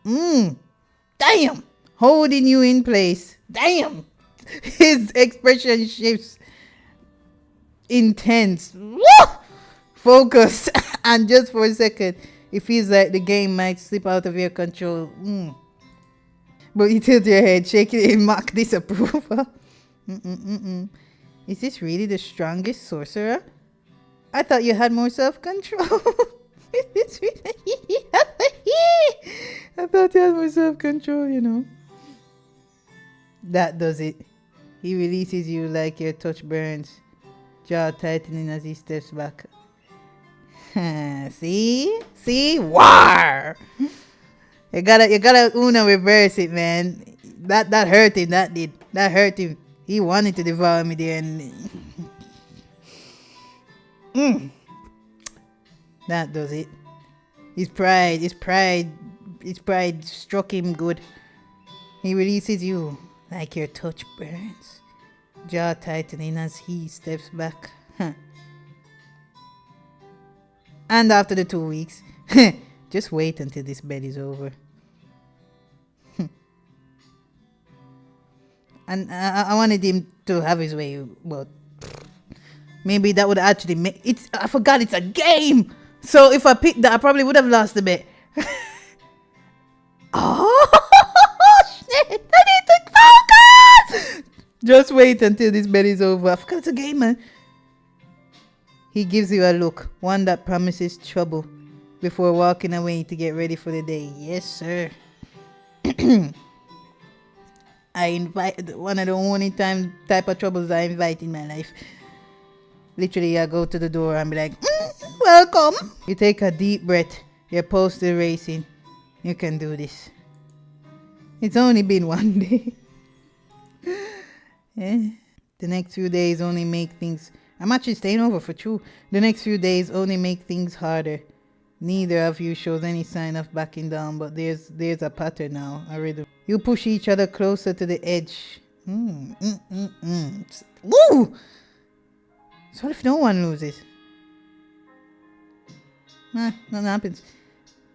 Damn! Holding you in place. Damn! His expression shifts. Intense. Focused. And just for a second, it feels like the game might slip out of your control. But you tilt your head, shaking it in mock disapproval. Is this really the strongest sorcerer? I thought you had more self-control. I thought you had more self-control, you know. That does it. He releases you like your touch burns, jaw tightening as he steps back. See? War! You gotta Uno reverse it, man. That hurt him, that hurt him. He wanted to devour me there and... That does it. His pride struck him good. He releases you like your touch burns, jaw tightening as he steps back. And after the 2 weeks, just wait until this bed is over. And I wanted him to have his way, but maybe that would actually make it. I forgot it's a game. So if I picked that, I probably would have lost the bet. Oh, shit. I need to focus. Just wait until this bet is over. I forgot it's a game, man. He gives you a look, one that promises trouble, before walking away to get ready for the day. Yes, sir. I invite one of the only type of troubles I invite in my life. Literally, I go to the door and be like, welcome. You take a deep breath. Your pulse is racing. You can do this. It's only been 1 day. Yeah. The next few days only make things... I'm actually staying over for 2. The next few days only make things harder. Neither of you shows any sign of backing down, but there's a pattern now, a rhythm. You push each other closer to the edge. Woo! So what if no one loses? Nothing happens.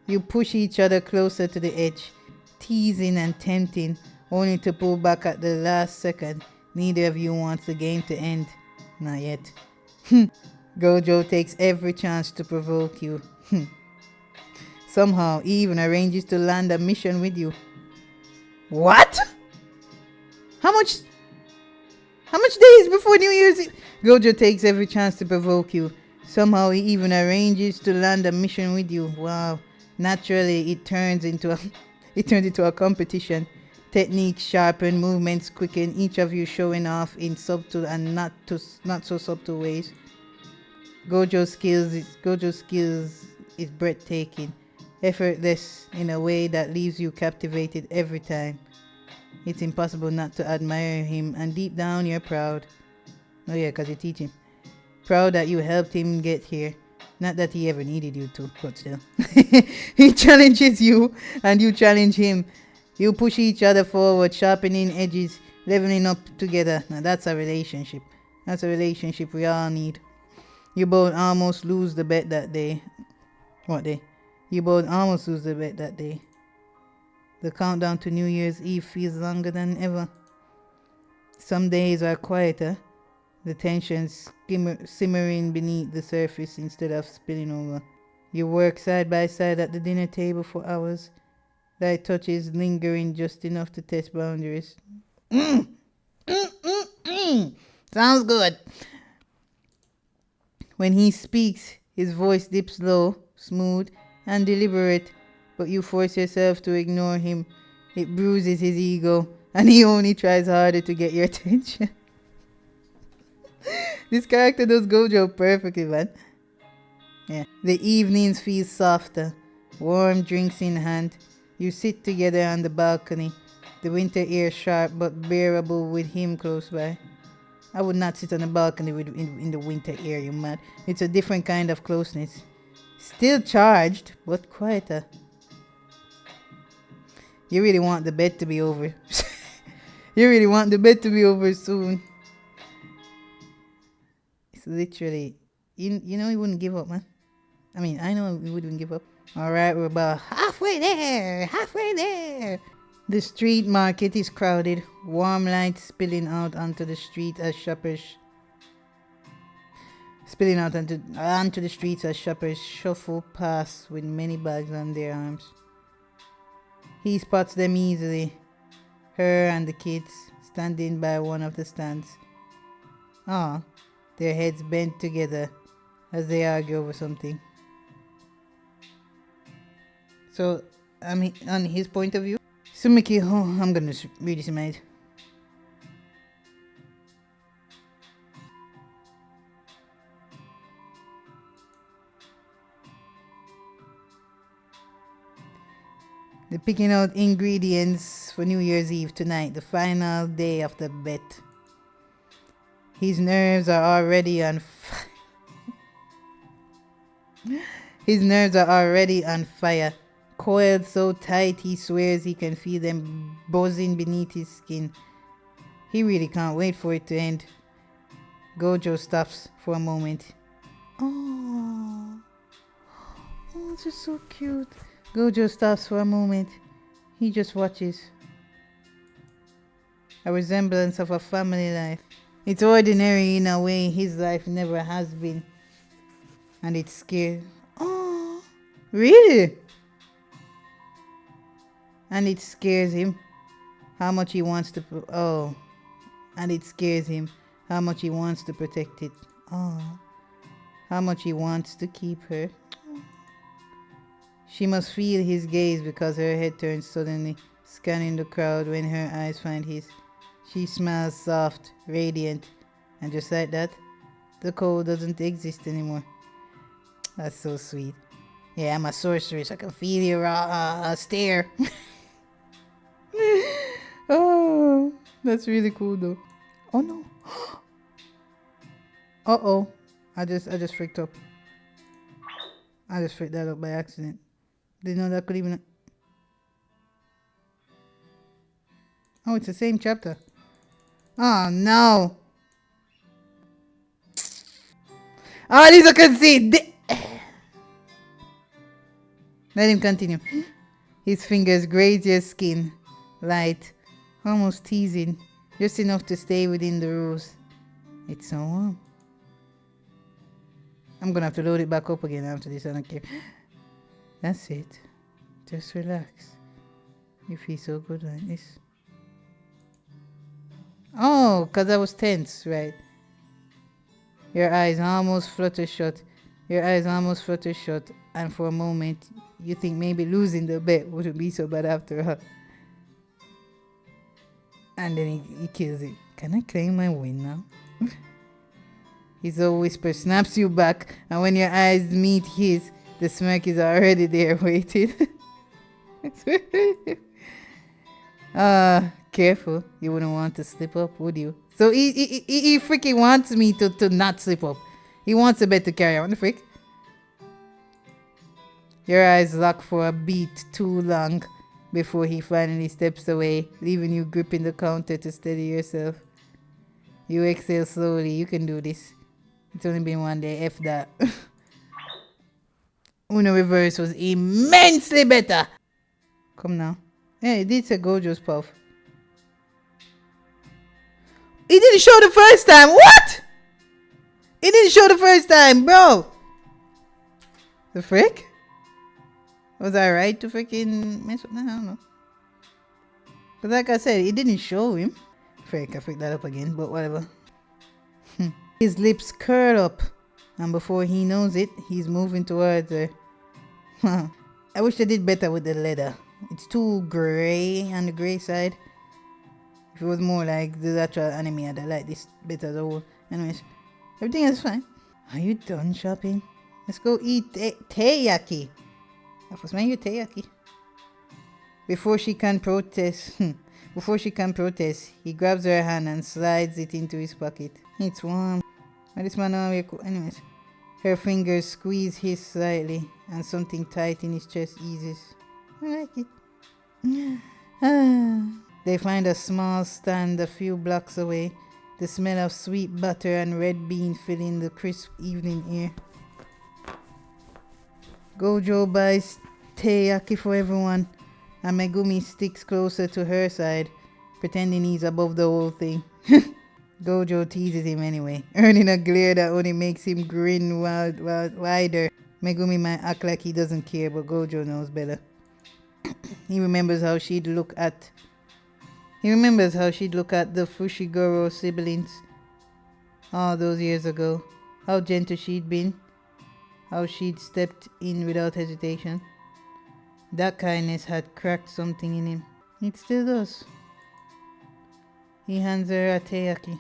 You push each other closer to the edge, teasing and tempting, only to pull back at the last second. Neither of you wants the game to end. Not yet. Gojo takes every chance to provoke you. Somehow, he even arranges to land a mission with you. What? How much days before New Year's Eve? Gojo takes every chance to provoke you. Somehow, he even arranges to land a mission with you. Wow. Naturally, it turns into a competition. Techniques sharpen, movements quicken, each of you showing off in subtle and not so subtle ways. Gojo's skills is breathtaking, effortless in a way that leaves you captivated every time. It's impossible not to admire him, and deep down you're proud. Oh yeah, because you teach him. Proud that you helped him get here. Not that he ever needed you to, but still. He challenges you, and you challenge him. You push each other forward, sharpening edges, leveling up together. Now that's a relationship. That's a relationship we all need. You both almost lose the bet that day. What day? You both almost lose the bet that day. The countdown to New Year's Eve feels longer than ever. Some days are quieter, the tension simmering beneath the surface instead of spilling over. You work side by side at the dinner table for hours, light touches lingering just enough to test boundaries. Sounds good. When he speaks, his voice dips low, smooth, and deliberate, but you force yourself to ignore him. It bruises his ego, and he only tries harder to get your attention. This character does Gojo perfectly, man. Yeah. The evenings feel softer, warm drinks in hand. You sit together on the balcony, the winter air sharp but bearable with him close by. I would not sit on the balcony in the winter air, you mad. It's a different kind of closeness. Still charged, but quieter. You really want the bed to be over. You really want the bed to be over soon. It's literally, you know he wouldn't give up, man. I mean, I know he wouldn't give up. Alright, we're about halfway there. The street market is crowded, warm lights spilling out onto the street as shoppers shuffle past with many bags on their arms. He spots them easily, her and the kids standing by one of the stands. Their heads bent together as they argue over something. So, I mean, on his point of view, Sumiki, I'm gonna read this image. They're picking out ingredients for New Year's Eve tonight, the final day of the bet. His nerves are already on fire. Coiled so tight he swears he can feel them buzzing beneath his skin. He really can't wait for it to end. Gojo stops for a moment. Oh, this is so cute. Gojo stops for a moment. He just watches. A resemblance of a family life. It's ordinary in a way his life never has been. And it's scary. Oh, really? And it scares him how much he wants to and it scares him how much he wants to protect it. How much he wants to keep her. She must feel his gaze because her head turns suddenly, scanning the crowd when her eyes find his. She smiles soft, radiant, and just like that, the cold doesn't exist anymore. That's so sweet. Yeah, I'm a sorceress. I can feel your stare. Oh, that's really cool though. Oh no. Uh-oh. I just freaked up. I just freaked that up by accident. Didn't know that could even... Oh, it's the same chapter. Oh no. Oh, Lisa can see. Let him continue. His fingers graze your skin. Light. Almost teasing. Just enough to stay within the rules. It's so warm. I'm gonna have to load it back up again after this. I don't care. That's it. Just relax. You feel so good like this. Oh, because I was tense, right? Your eyes almost flutter shut. And for a moment, you think maybe losing the bet wouldn't be so bad after all. And then he kills it. Can I claim my win now? His old whisper snaps you back, and when your eyes meet his, the smirk is already there waiting. Careful. You wouldn't want to slip up, would you? So he freaking wants me to not slip up. He wants a bet to carry on. The freak? Your eyes lock for a beat too long before he finally steps away, leaving you gripping the counter to steady yourself. You exhale slowly. You can do this. It's only been one day. F that. Uno reverse was immensely better. Come now. Hey, it did say Gojo's puff. It didn't show the first time. What? It didn't show the first time, bro. The frick? Was I right to freaking mess with that? I don't know. But like I said, it didn't show him. Frick, I freaked that up again, but whatever. His lips curl up, and before he knows it, he's moving towards her. I wish they did better with the leather. It's too grey on the grey side. If it was more like the actual anime, I'd like this better as a whole. Anyways, everything is fine. Are you done shopping? Let's go eat teiyaki. What's my teiyaki? Before she can protest, he grabs her hand and slides it into his pocket. It's warm. This man anyways. Her fingers squeeze his slightly, and something tight in his chest eases. I like it. They find a small stand a few blocks away. The smell of sweet butter and red bean filling the crisp evening air. Gojo buys teiyaki for everyone, and Megumi sticks closer to her side, pretending he's above the whole thing. Gojo teases him anyway, earning a glare that only makes him grin wider. Megumi might act like he doesn't care, but Gojo knows better. He remembers how she'd look at the Fushiguro siblings all those years ago. How gentle she'd been. How she'd stepped in without hesitation. That kindness had cracked something in him. It still does. He hands her a teiyaki.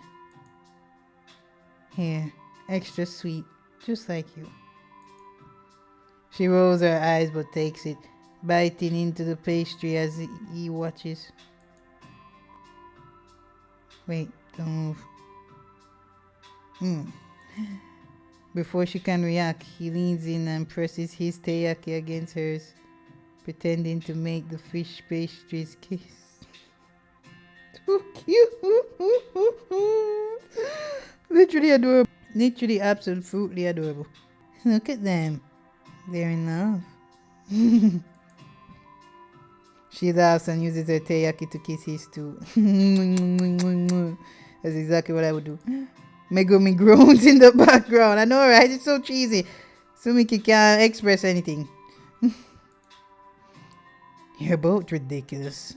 Here, extra sweet, just like you. She rolls her eyes but takes it, biting into the pastry as he watches. Wait, don't move. Before she can react, he leans in and presses his teiyaki against hers, pretending to make the fish pastries kiss. Too cute. Literally adorable. Literally absolutely adorable. Look at them. They're in love. She laughs and uses her teiyaki to kiss his too. That's exactly what I would do. Megumi groans in the background. I know, right? It's so cheesy. Sumiki can't express anything. You're both ridiculous.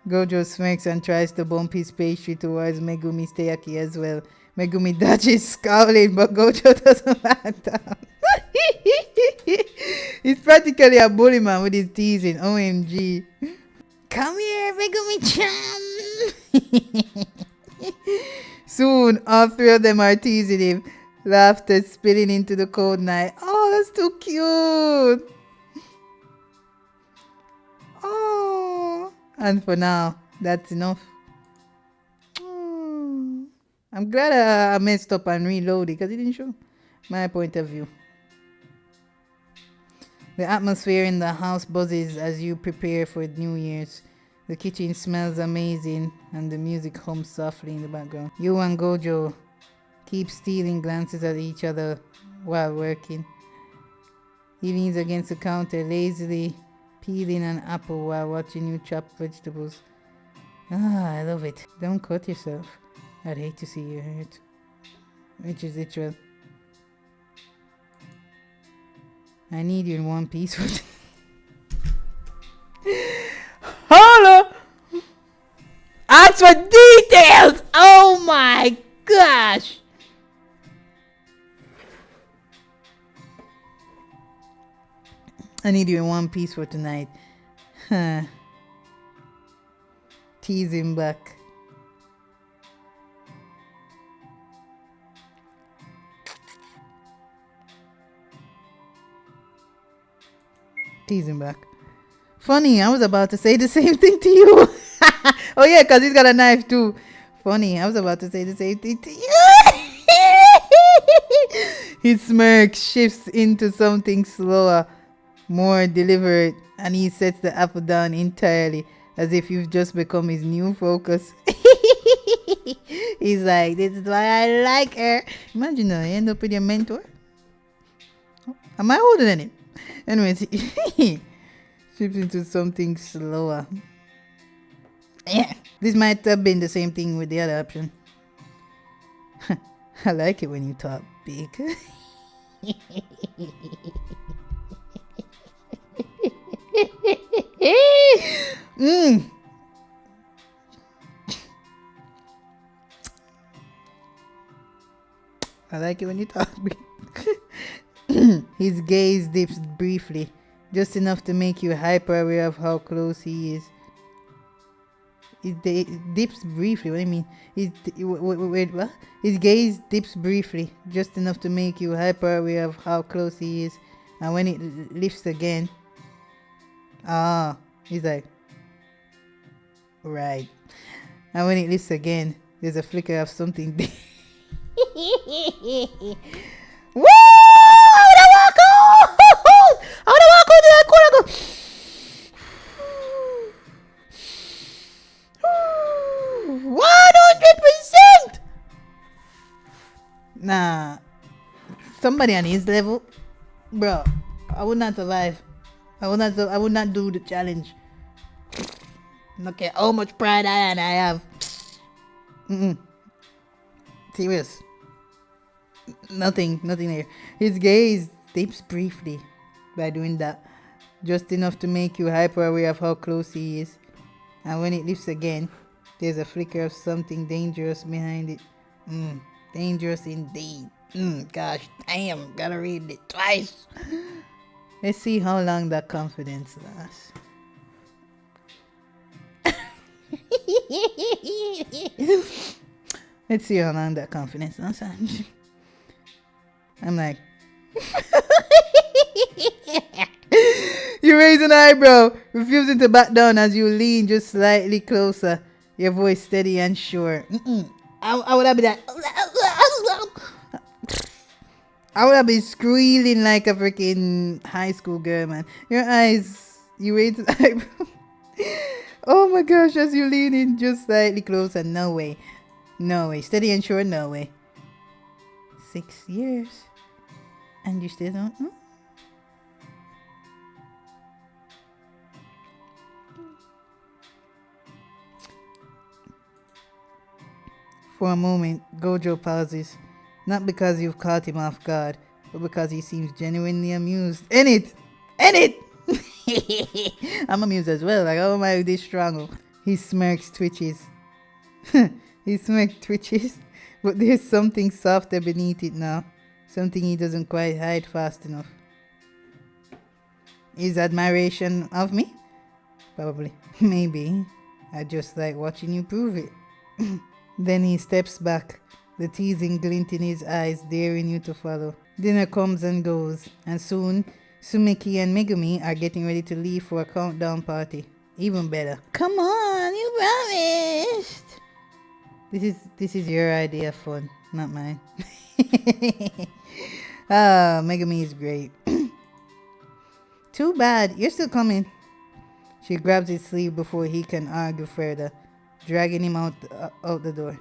Gojo smirks and tries to bump his pastry towards Megumi's teiyaki as well. Megumi dodges, scowling, but Gojo doesn't back down. He's practically a bully man with his teasing. OMG. Come here, Megumi-chan. Soon, all three of them are teasing him. Laughter spilling into the cold night. Oh, that's too cute. Oh. And for now, that's enough. Oh. I'm glad I messed up and reloaded because it didn't show my point of view. The atmosphere in the house buzzes as you prepare for New Year's. The kitchen smells amazing and the music hums softly in the background. You and Gojo keep stealing glances at each other while working. He leans against the counter, lazily peeling an apple while watching you chop vegetables. Ah, I love it. Don't cut yourself. I'd hate to see you hurt. Which is literal. I need you in one piece. Holla! Ask for details! Oh my gosh! I need you in one piece for tonight. Huh. tease him back. Tease him back. Funny, I was about to say the same thing to you. Oh yeah, because he's got a knife too. Funny, I was about to say the same thing to you. His smirk shifts into something slower, more deliberate, and he sets the apple down entirely, as if you've just become his new focus. He's like, this is why I like her. Imagine you end up with your mentor. Am I older than him? Anyways, shifts into something slower. Yeah, this might have been the same thing with the other option. I like it when you talk big. I like it when you talk big. His gaze dips briefly, just enough to make you hyper aware of how close he is. It dips briefly. What do you mean? Wait, what? His gaze dips briefly, just enough to make you hyper aware of how close he is. And when it lifts again, he's like, right. And when it lifts again, there's a flicker of something. Woo! I wanna walk out! I wanna walk out to that corner. Go. 100%. Nah, somebody on his level, bro. I would not survive. I would not do the challenge. Look at how much pride I have. Serious. Nothing there. His gaze dips briefly by doing that, just enough to make you hyper aware of how close he is. And when it lifts again, there's a flicker of something dangerous behind it. Dangerous indeed. Gosh damn, gotta read it twice. Let's see how long that confidence lasts. Let's see how long that confidence lasts. I'm like, you raise an eyebrow, refusing to back down as you lean just slightly closer, your voice steady and sure. I would have been like, I would have been squealing like a freaking high school girl, man. Your eyes, you raise an eyebrow. Oh my gosh, as you lean in just slightly closer. No way. Steady and sure, no way. 6 years. And you still don't know? For a moment, Gojo pauses. Not because you've caught him off guard, but because he seems genuinely amused. In it! I'm amused as well. Like, how am I this strong? His smirk twitches. His smirk twitches. But there's something softer beneath it now. Something he doesn't quite hide fast enough. His admiration of me? Probably. Maybe. I just like watching you prove it. Then he steps back, the teasing glint in his eyes daring you to follow. Dinner comes and goes, and soon Sumeki and Megumi are getting ready to leave for a countdown party. Even better. Come on, you promised! This is your idea of fun, not mine. Megumi is great. Too bad, you're still coming. She grabs his sleeve before he can argue further, dragging him out the door.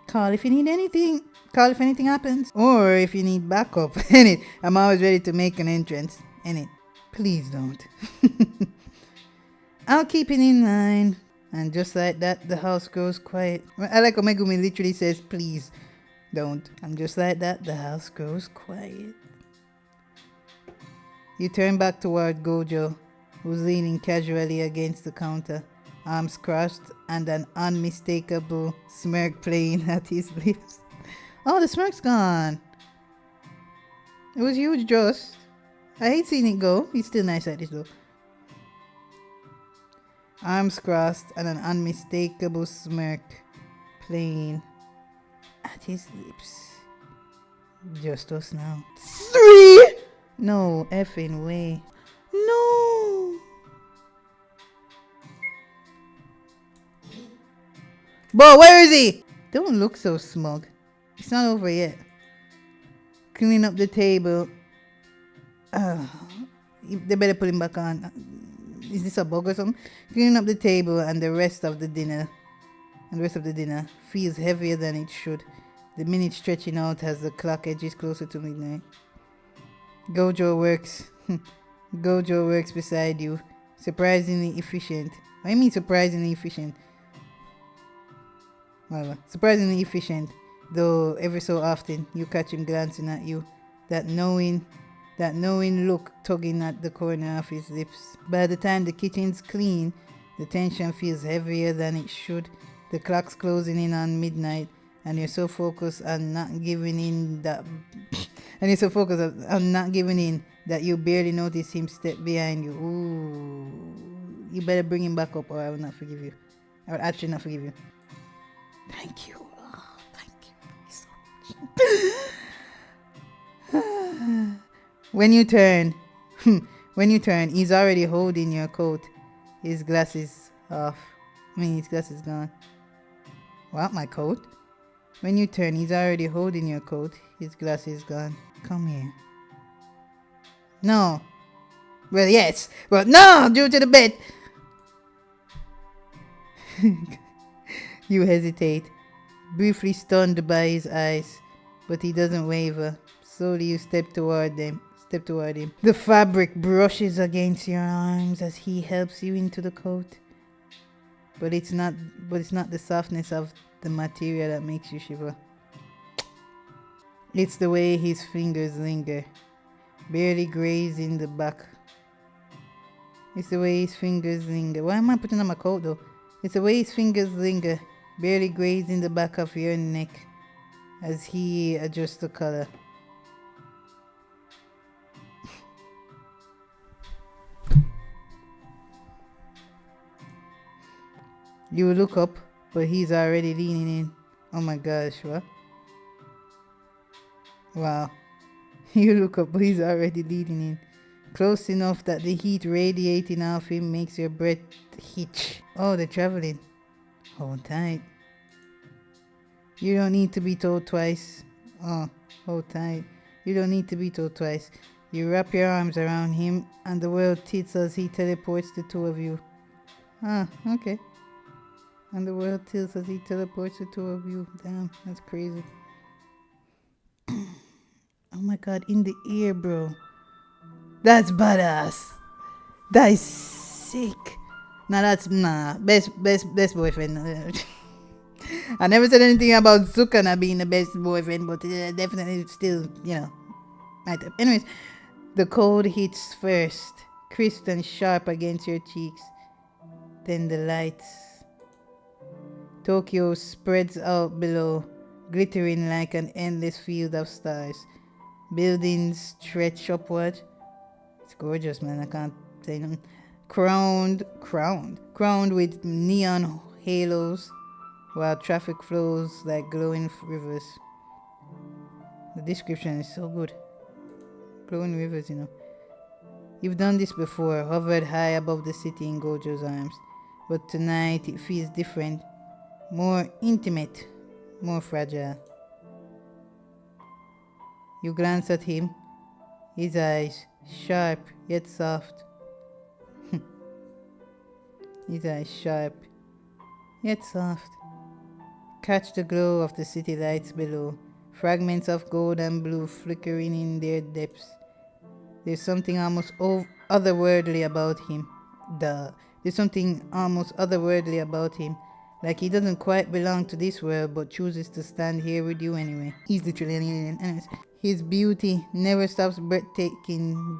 Call if you need anything. Call if anything happens. Or if you need backup. Innit? I'm always ready to make an entrance. Innit? Please don't. I'll keep it in line. And just like that, the house goes quiet. I like how Megumi literally says, please don't. And just like that, the house goes quiet. You turn back toward Gojo, who's leaning casually against the counter, arms crossed and an unmistakable smirk playing at his lips. Oh, the smirk's gone. It was huge, Joss. I hate seeing it go. He's still nice at this though. arms crossed, and an unmistakable smirk playing at his lips. Just us now. 3! No effing way. No! Boy, where is he? Don't look so smug. It's not over yet. Cleaning up the table. They better put him back on. Is this a bug or something? Cleaning up the table and the rest of the dinner. Feels heavier than it should. The minutes stretching out as the clock edges closer to midnight. Gojo works beside you. Surprisingly efficient. What do you mean surprisingly efficient? Whatever. Surprisingly efficient. Though every so often you catch him glancing at you. That knowing look tugging at the corner of his lips. By the time the kitchen's clean, the tension feels heavier than it should. The clock's closing in on midnight, and you're so focused on not giving in that that you barely notice him step behind you. Ooh, you better bring him back up, or I will not forgive you. I will actually not forgive you. Thank you. Oh, thank you so much. When you turn, he's already holding your coat. His glasses off. His glasses gone. What, my coat? When you turn, he's already holding your coat. His glasses gone. Come here. No. Well, yes. Well, no! Due to the bed. You hesitate. Briefly stunned by his eyes. But he doesn't waver. Slowly you step toward him. The fabric brushes against your arms as he helps you into the coat. But it's not the softness of the material that makes you shiver. It's the way his fingers linger, barely grazing the back. Why am I putting on my coat though? It's the way his fingers linger, barely grazing the back of your neck as he adjusts the collar. You look up, but he's already leaning in. Oh my gosh, what? Wow. You look up, but he's already leaning in. Close enough that the heat radiating off him makes your breath hitch. Oh, they're traveling. Hold tight. You don't need to be told twice. Oh, hold tight. You don't need to be told twice. You wrap your arms around him, and the world tilts as he teleports the two of you. Okay. And the world tilts as he teleports the two of you. Damn, that's crazy. Oh my god, in the ear, bro. That's badass. That is sick. Best boyfriend. I never said anything about Sukuna being the best boyfriend, but definitely still, right up. Anyways, the cold hits first, crisp and sharp against your cheeks. Then the lights. Tokyo spreads out below, glittering like an endless field of stars. Buildings stretch upward. It's gorgeous, man. I can't say nothing. Crowned with neon halos, while traffic flows like glowing rivers. The description is so good. Glowing rivers, You've done this before, hovered high above the city in Gojo's arms. But tonight it feels different. More intimate, more fragile. You glance at him, his eyes sharp yet soft. Catch the glow of the city lights below, fragments of gold and blue flickering in their depths. There's something almost otherworldly about him. Like he doesn't quite belong to this world, but chooses to stand here with you anyway. He's literally an alien. Anyways, his beauty never stops breathtaking.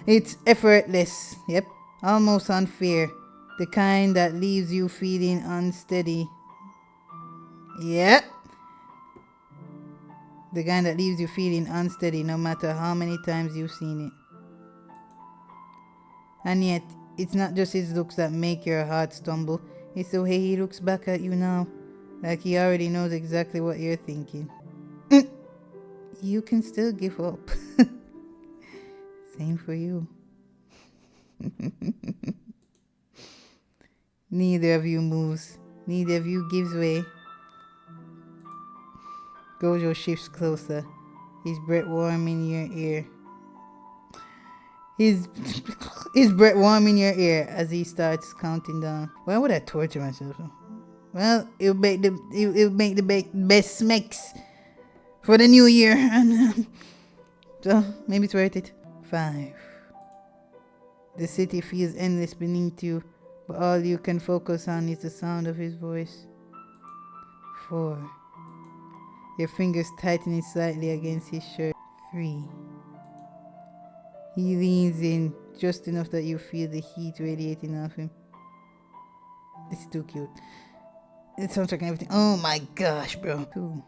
It's effortless. Yep. Almost unfair. The kind that leaves you feeling unsteady. Yep. The kind that leaves you feeling unsteady no matter how many times you've seen it. And yet, It's not just his looks that make your heart stumble. It's the way he looks back at you now. Like he already knows exactly what you're thinking. You can still give up. Same for you. Neither of you moves. Neither of you gives way. Gojo shifts closer, his breath warm in your ear. His breath warm in your ear as he starts counting down. Why would I torture myself? Well, it'll make the best smacks for the new year, and so maybe it's worth it. 5. The city feels endless beneath you, but all you can focus on is the sound of his voice. 4. Your fingers tightening slightly against his shirt. 3. He leans in just enough that you feel the heat radiating off him. This is too cute. It sounds like everything. Oh my gosh, bro. 2.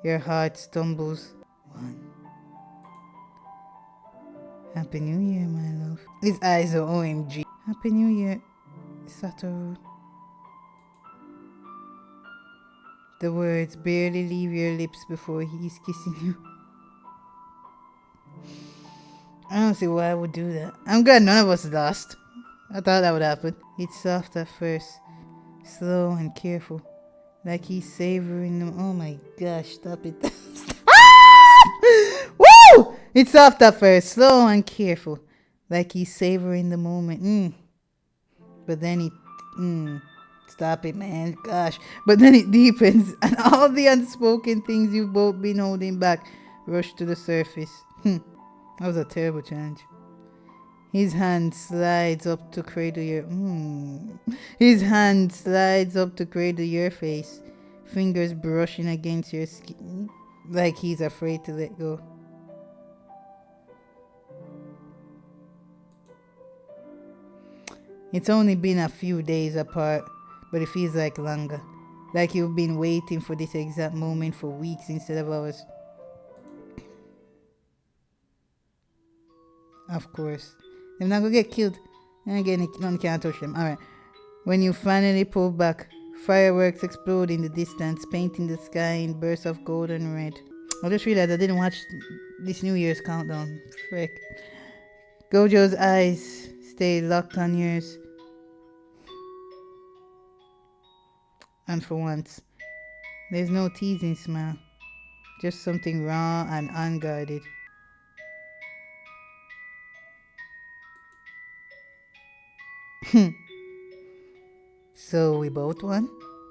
Your heart stumbles. 1. Happy New Year, my love. His eyes are OMG. Happy New Year, Satoru. The words barely leave your lips before he's kissing you. I don't see why I would do that. I'm glad none of us lost. I thought that would happen. It's soft at first, slow and careful, like he's savoring them. Oh my gosh, stop it. Woo! It's soft at first, slow and careful, like he's savoring the moment. But then it, stop it, man. Gosh. But then it deepens, and all the unspoken things you've both been holding back rush to the surface. That was a terrible challenge. His hand slides up to cradle your His hand slides up to cradle your face, fingers brushing against your skin, like he's afraid to let go. It's only been a few days apart, but it feels like longer. Like you've been waiting for this exact moment for weeks instead of hours. Of course. They're not gonna get killed. And again, none can't touch them. Alright. When you finally pull back, fireworks explode in the distance, painting the sky in bursts of gold and red. I just realized I didn't watch this New Year's countdown. Frick. Gojo's eyes stay locked on yours. And for once, there's no teasing smile. Just something raw and unguarded. So we both won?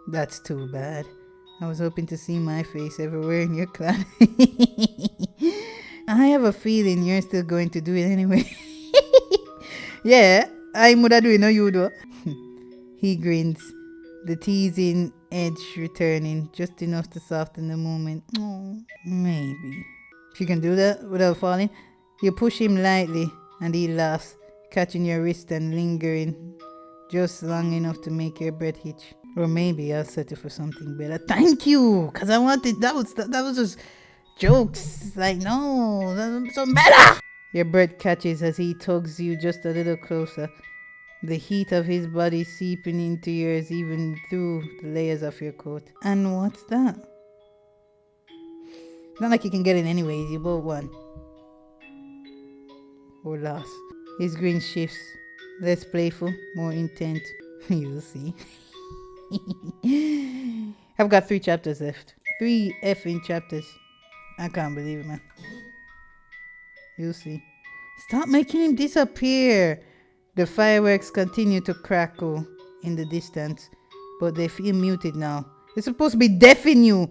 That's too bad. I was hoping to see my face everywhere in your clan. I have a feeling you're still going to do it anyway. Yeah, I'm gonna do it, no you do. He grins, the teasing edge returning, just enough to soften the moment. Oh, maybe. If you can do that without falling, you push him lightly and he laughs, catching your wrist and lingering just long enough to make your breath hitch. Or maybe I'll settle for something better. Thank you, cause I wanted that was just jokes. Like no, that's so better. Your breath catches as he tugs you just a little closer, the heat of his body seeping into yours even through the layers of your coat. And what's that? Not like you can get it anyways. You both won or lost. His grin shifts, less playful, more intent. You'll see. I've got 3 chapters left. 3 effing chapters. I can't believe it, man. You'll see. Stop making him disappear. The fireworks continue to crackle in the distance, but they feel muted now. They're supposed to be deafening you.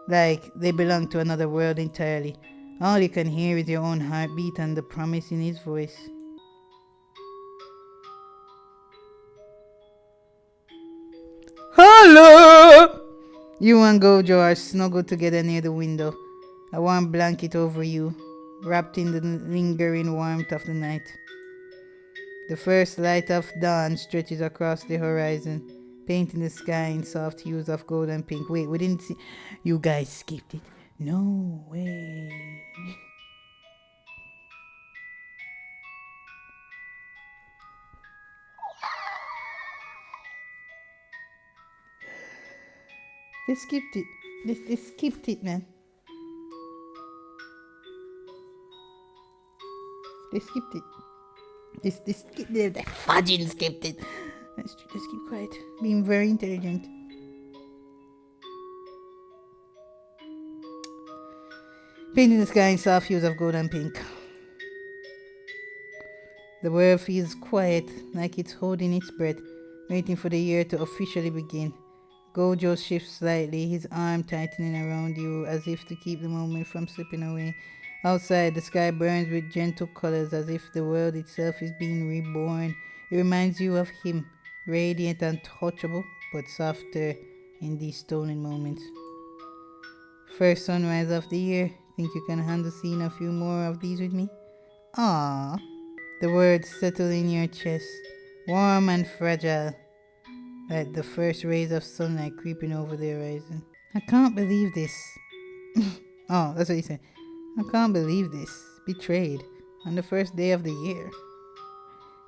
Like they belong to another world entirely. All you can hear is your own heartbeat and the promise in his voice. Hello! You and Gojo are snuggled together near the window, a warm blanket over you, wrapped in the lingering warmth of the night. The first light of dawn stretches across the horizon, painting the sky in soft hues of gold and pink. Wait, we didn't see... You guys skipped it. No way. They skipped it. They skipped it, man. They skipped it. They fudging skipped it. Let's just keep quiet. Being very intelligent. Painting the sky in soft hues of gold and pink. The world feels quiet, like it's holding its breath, waiting for the year to officially begin. Gojo shifts slightly, his arm tightening around you as if to keep the moment from slipping away. Outside, the sky burns with gentle colors as if the world itself is being reborn. It reminds you of him, radiant and touchable, but softer in these stolen moments. First sunrise of the year. Think you can handle seeing a few more of these with me? Ah. The words settle in your chest, warm and fragile, like the first rays of sunlight creeping over the horizon. I can't believe this. Oh, that's what he said. I can't believe this. Betrayed on the first day of the year.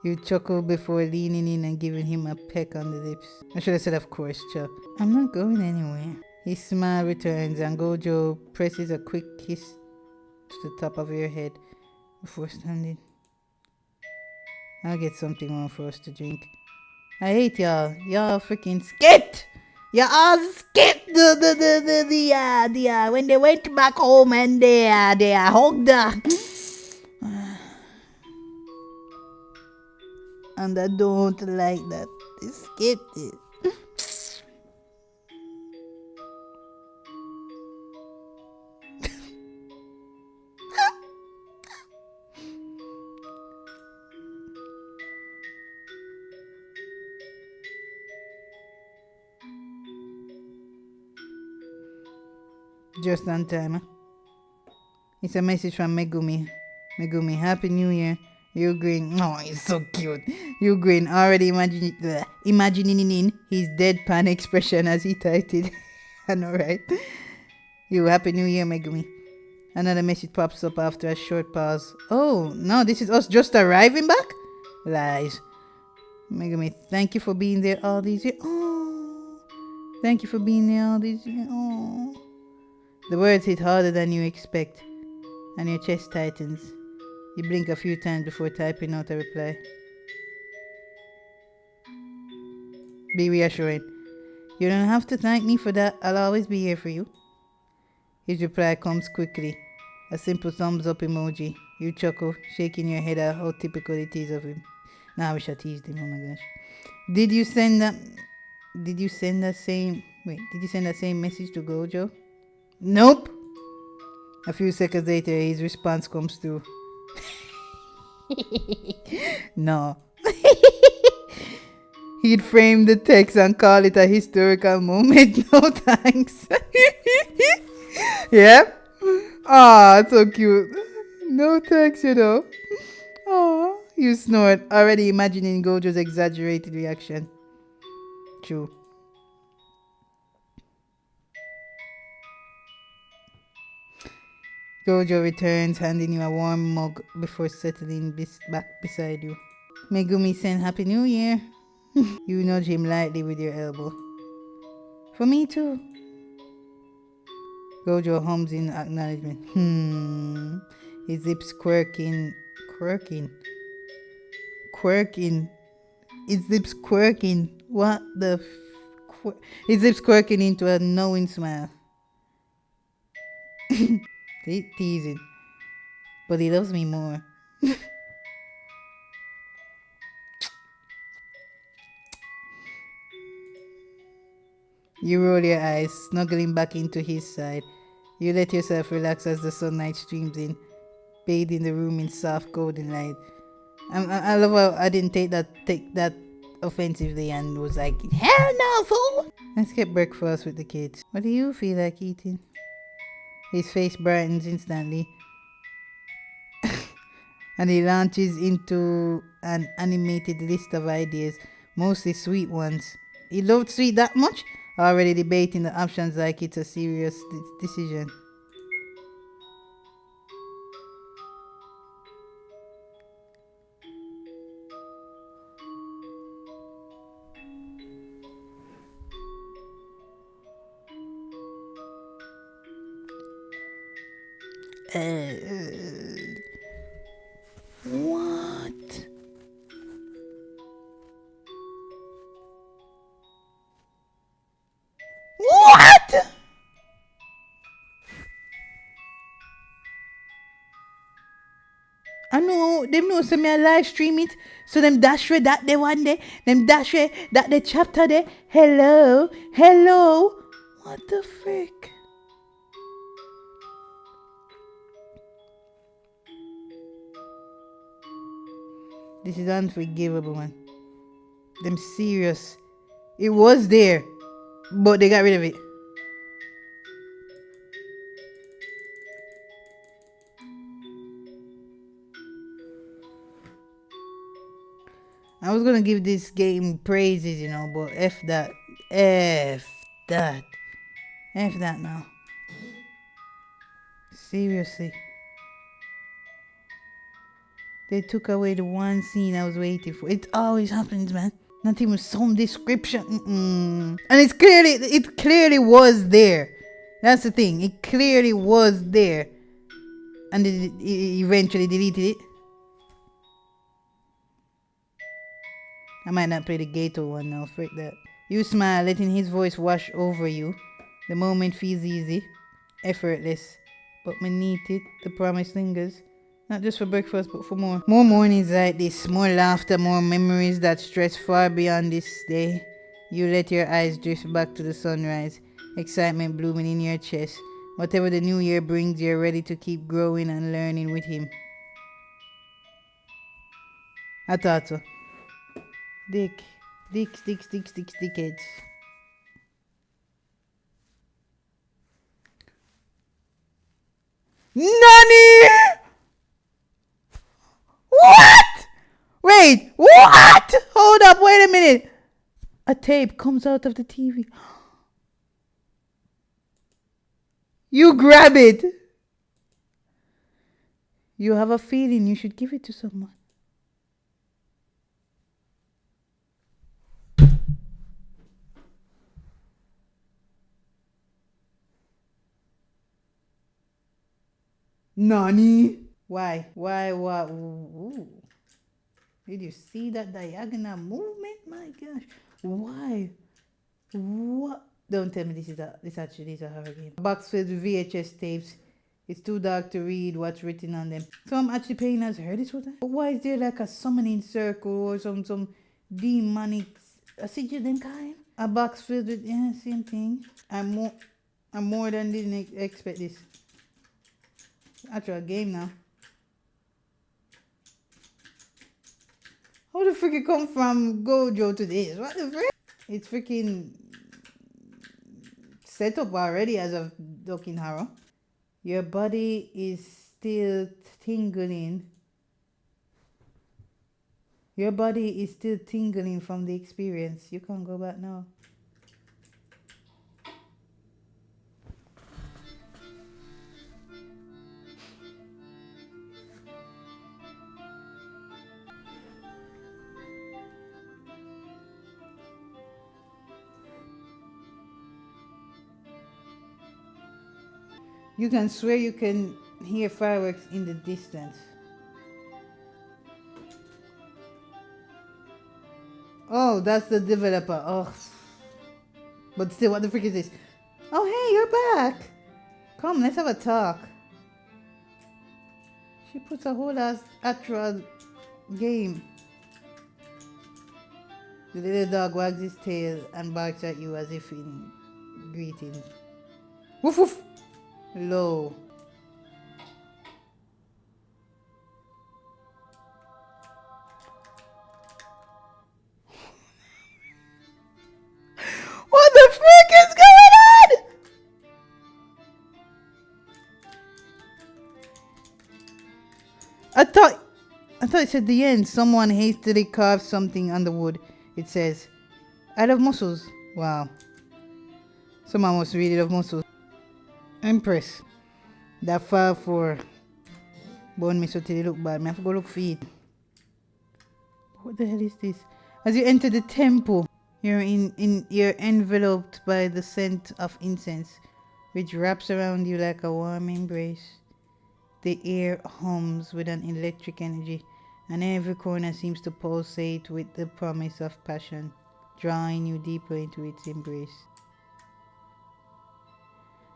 You chuckle before leaning in and giving him a peck on the lips. I should have said, of course, Chuck. I'm not going anywhere. His smile returns and Gojo presses a quick kiss to the top of your head before standing. I'll get something warm for us to drink. I hate y'all. Y'all freaking skipped. You all skipped when they went back home and they hugged her. And I don't like that. They skipped it. Just on time. Huh? It's a message from Megumi. Megumi, Happy New Year. You green. Oh, he's so cute. You green. Already imagining his deadpan expression as he typed it. I know, right? You Happy New Year, Megumi. Another message pops up after a short pause. Oh, no, this is us just arriving back? Lies. Megumi, thank you for being there all these years. Oh, thank you for being there all these years. Oh. The words hit harder than you expect, and your chest tightens. You blink a few times before typing out a reply. Be reassuring. You don't have to thank me for that. I'll always be here for you. His reply comes quickly. A simple thumbs up emoji. You chuckle, shaking your head at how typical it is of him. Now I wish I teased him. Oh my gosh. Did you send that same message to Gojo? Nope. A few seconds later, his response comes through. No. He'd frame the text and call it a historical moment. No thanks. Yeah? Ah, so cute. No thanks, you know. Aw, you snort, already imagining Gojo's exaggerated reaction. True. Gojo returns, handing you a warm mug before settling back beside you. Megumi sent Happy New Year. You nudge him lightly with your elbow. For me too. Gojo hums in acknowledgement. His lips quirking. His lips quirking. What the his lips quirking into a knowing smile. Teasing. But he loves me more. You roll your eyes, snuggling back into his side. You let yourself relax as the sunlight streams in, bathing the room in soft golden light. I love how I didn't take that offensively and was like, hell no, fool! Let's get breakfast with the kids. What do you feel like eating? His face brightens instantly. And he launches into an animated list of ideas, mostly sweet ones. He loved sweet that much? Already debating the options like it's a serious decision. What? What? I know them know so me a live stream it. So them dash way that day one day. Them dash way that the chapter day. Hello. Hello. What the frick? This is unforgivable, man. Them serious. It was there, but they got rid of it. I was gonna give this game praises, you know, but F that. F that. F that now. Seriously. They took away the one scene I was waiting for. It always happens, man. Not even some description. And it clearly was there. That's the thing. It clearly was there. And it eventually deleted it. I might not play the Gato one now. Frick that. You smile, letting his voice wash over you. The moment feels easy, effortless. But beneath it, the promise lingers. Not just for breakfast, but for more. More mornings like this, more laughter, more memories that stretch far beyond this day. You let your eyes drift back to the sunrise, excitement blooming in your chest. Whatever the new year brings, you're ready to keep growing and learning with him. I thought so. Dickheads. NANI?! What?! Wait, what?! Hold up, wait a minute! A tape comes out of the TV. You grab it! You have a feeling you should give it to someone. NANI? Why? What? Ooh. Did you see that diagonal movement? My gosh. Why? What? Don't tell me this is a horror game. A box filled with VHS tapes. It's too dark to read what's written on them. So I'm actually paying as heard this. But why is there like a summoning circle or some demonic them kind? A box filled with same thing. I'm more than didn't expect this. Actual game now. How the frick it come from Gojo to this? What the frick? It's freaking set up already as a Dokin Haro. Your body is still tingling. Your body is still tingling from the experience. You can't go back now. You can swear you can hear fireworks in the distance. Oh, that's the developer. Oh. But still, what the frick is this? Oh, hey, you're back. Come, let's have a talk. She puts a whole ass actual game. The little dog wags his tail and barks at you as if in greeting. Woof woof. Low. What the frick is going on? I thought it said the end. Someone hastily carved something on the wood. It says, I love mussels. Wow. Someone must really love mussels. Empress. That file for bone me so till it look bad. I have to go look for it. What the hell is this? As you enter the temple, you're enveloped by the scent of incense, which wraps around you like a warm embrace. The air hums with an electric energy, and every corner seems to pulsate with the promise of passion, drawing you deeper into its embrace.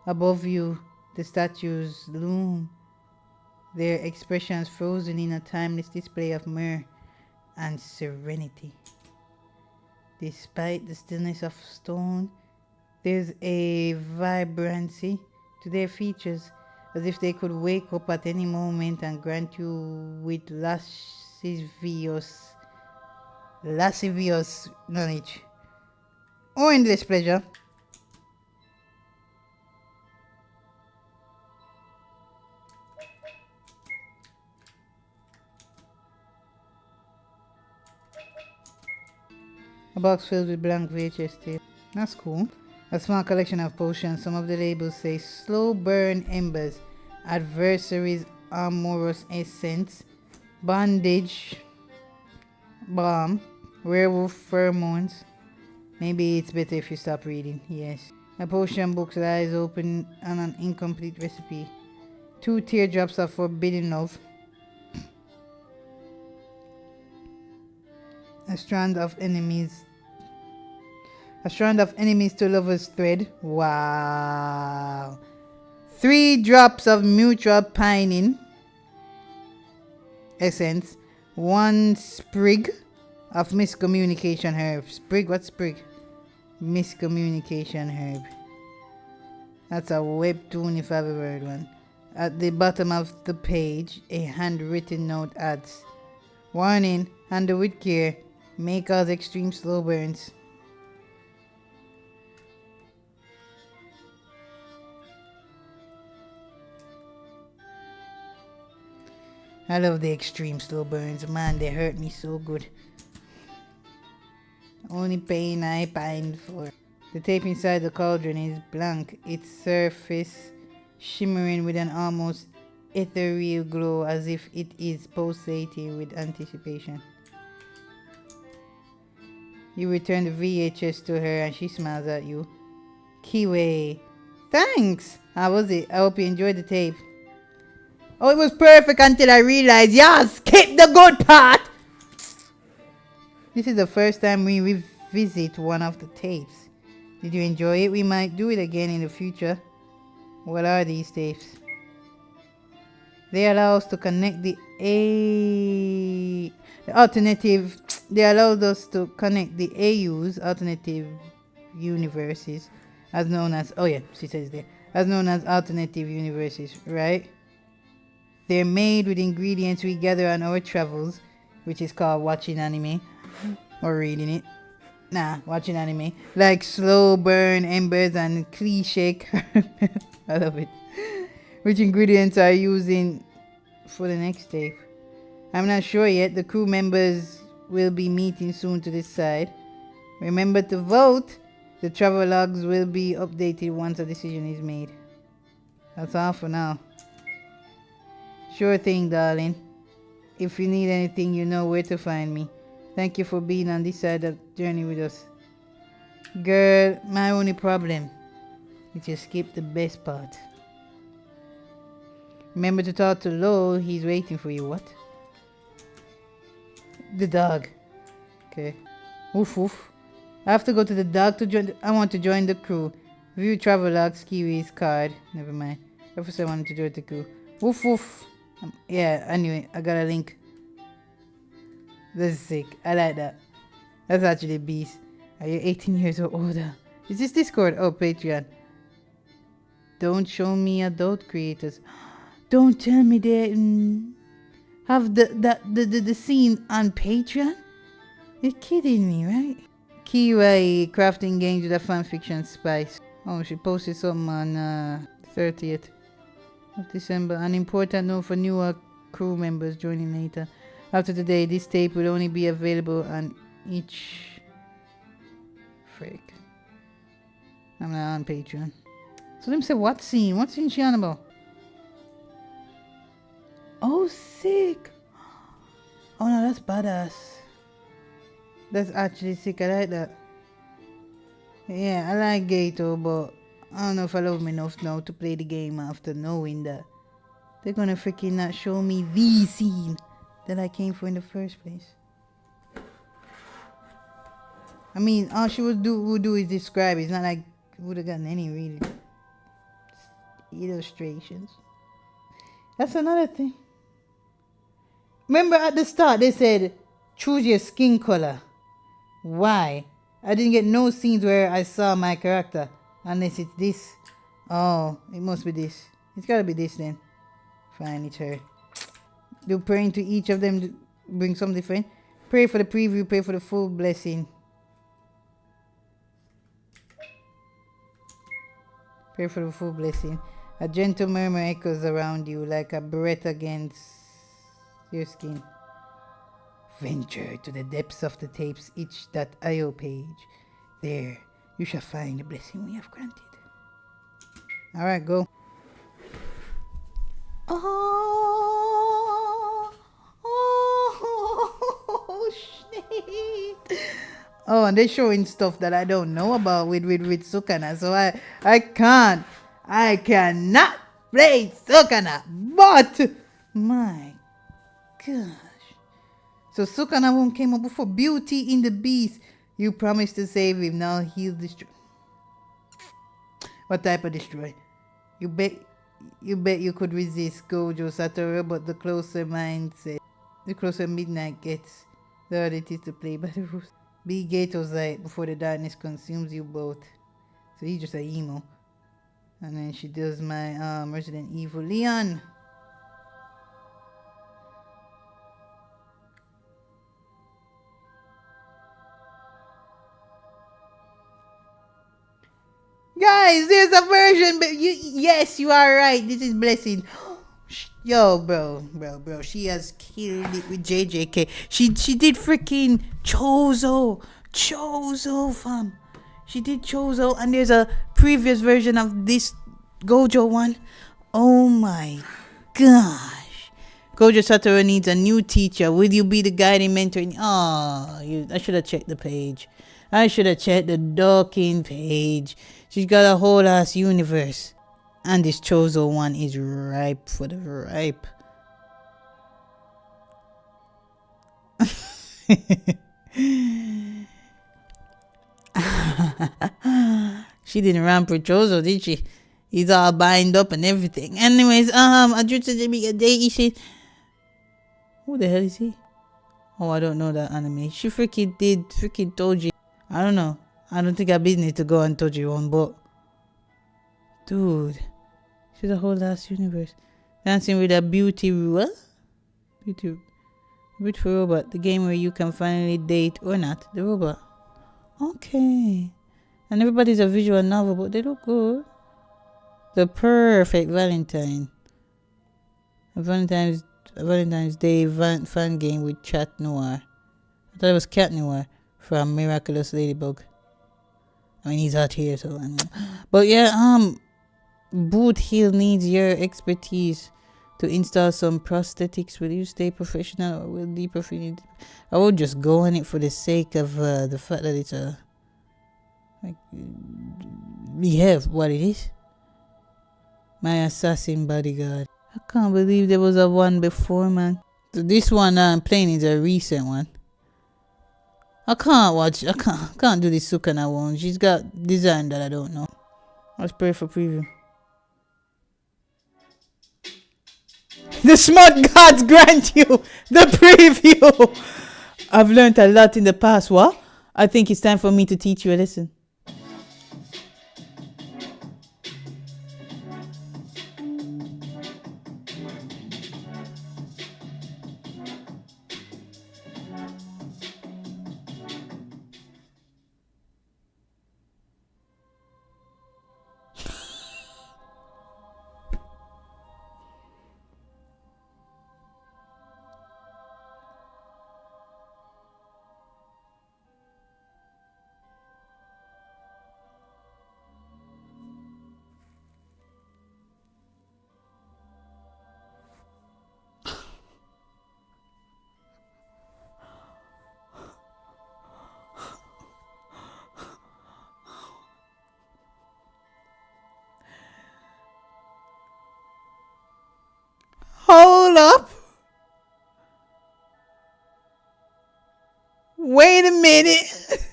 Above you, the statues loom, their expressions frozen in a timeless display of mirth and serenity. Despite the stillness of stone, there's a vibrancy to their features, as if they could wake up at any moment and grant you with lascivious knowledge or endless pleasure. A box filled with blank VHS tape. That's cool. A small collection of potions. Some of the labels say slow burn embers, adversaries amorous essence, bondage balm, werewolf pheromones. Maybe it's better if you stop reading. Yes. A potion book lies open on an incomplete recipe. 2 teardrops of forbidden love. A strand of enemies to lovers thread. Wow. 3 drops of mutual pining essence. 1 sprig of miscommunication herb. Sprig? What's sprig? Miscommunication herb. That's a webtoon if I've ever heard one. At the bottom of the page, a handwritten note adds, warning, handle with care, may cause extreme slow burns. I love the extreme slow burns, man, they hurt me so good. Only pain I pined for. The tape inside the cauldron is blank, its surface shimmering with an almost ethereal glow as if it is pulsating with anticipation. You return the VHS to her and she smiles at you. Kiwi. Thanks! How was it? I hope you enjoyed the tape. Oh, it was perfect until I realized, skip the good part! This is the first time we revisit one of the tapes. Did you enjoy it? We might do it again in the future. What are these tapes? They allow us to connect they allowed us to connect the AU's alternative universes, as known as, she says there, as known as alternative universes, right? They're made with ingredients we gather on our travels, which is called watching anime or reading it. Watching anime, like slow burn embers and cliche. I love it. Which ingredients are using for the next tape? I'm not sure yet. The crew members will be meeting soon to decide. Remember to vote. The travel logs will be updated once a decision is made. That's all for now. Sure thing, darling. If you need anything, you know where to find me. Thank you for being on this side of the journey with us. Girl, my only problem is you skipped the best part. Remember to talk to Lo, he's waiting for you. What? The dog. Okay. Woof woof. I have to go to the dog to join. I want to join the crew. View travel logs, Kiwi's card. Never mind. Officer wanted to join the crew. Woof woof. Yeah, anyway, I got a link. That's sick. I like that. That's actually beast. Are you 18 years or older? Is this Discord? Oh, Patreon. Don't show me adult creators. Don't tell me they have the scene on Patreon? You're kidding me, right? Kiwi crafting games with a fanfiction spice. Oh, she posted something on 30th of December. An important note for newer crew members joining later. After today, this tape will only be available on each... Frick. I'm not on Patreon. So let me say, what scene? What scene she on about? Oh, sick. Oh no, that's badass. That's actually sick. I like that. Yeah, I like Gato, but I don't know if I love him enough now to play the game after knowing that They're gonna freaking not show me the scene that I came for in the first place. I mean, all she would do is describe. It's not like would have gotten any really illustrations. That's another thing. Remember at the start they said choose your skin color. Why? I didn't get no scenes where I saw my character unless it's this. Oh, it must be this. It's gotta be this then. Fine, it's her. Do praying to each of them to bring something different. Pray for the preview, pray for the full blessing. Pray for the full blessing. A gentle murmur echoes around you like a breath against your skin. Venture to the depths of the tape's itch.io page. There, you shall find the blessing we have granted. Alright, go. Oh, shit. Oh, and they're showing stuff that I don't know about with Sukuna, so I cannot play Sukuna, but my gosh. So Sukuna won't came up before. Beauty in the Beast. You promised to save him, now he'll destroy. What type of destroy? You bet you could resist Gojo Satoru, but the closer midnight gets, the harder it is to play by the rules. Be Gato's light before the darkness consumes you both. So he's just a emo. And then she does my Resident Evil Leon. Guys, there's a version, but yes, you are right. This is Blessing. Yo, bro. She has killed it with JJK. She did freaking Chozo, fam. She did Chozo, and there's a previous version of this Gojo one. Oh my gosh. Gojo Satoru needs a new teacher. Will you be the guiding mentor? I should have checked the page. I should have checked the docking page. She's got a whole ass universe. And this Chozo one is ripe for the ripe. She didn't ramp with Chozo, did she? He's all bind up and everything. Anyways, who the hell is he? Oh, I don't know that anime. She freaking did Toji. I don't know. I don't think I need to go on Toji one, but dude, she's a whole ass universe. Dancing with a beautiful robot. The game where you can finally date or not the robot. Okay. And everybody's a visual novel, but they look good. The perfect Valentine. A Valentine's Day fan game with Chat Noir. I thought it was Cat Noir from Miraculous Ladybug. I mean, he's out here, so. But yeah, Boot Hill needs your expertise to install some prosthetics. Will you stay professional or will you prefer? I would just go on it for the sake of the fact that it's we have what it is. My assassin bodyguard. I can't believe there was a one before, man. So this one I'm playing is a recent one. I can't do this Sukuna one. She's got design that I don't know. Let's pray for preview. The smart gods grant you the preview. I've learned a lot in the past. What? I think it's time for me to teach you a lesson. Hold up. Wait a minute.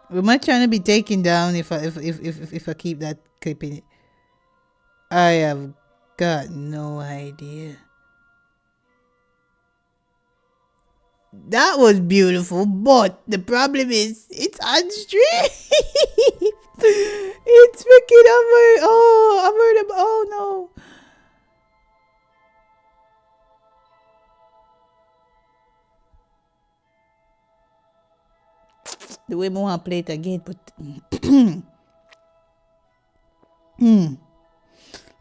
Am I trying to be taken down if I keep that clip in it? I have got no idea. That was beautiful, but the problem is it's on stream. It's freaking over. Oh, I've heard of. Oh no. The way I want to play it again, but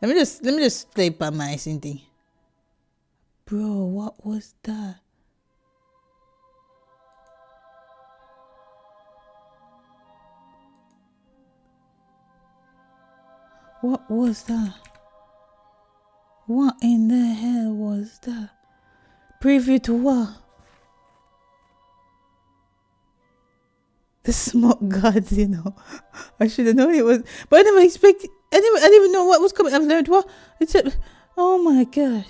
let me just play by my thing. Bro, what was that? What was that? What in the hell was that? Preview to what? The smoke gods, you know. I should have known it was, but I never expected. I didn't even know what was coming. I've learned what. It's a, oh my gosh.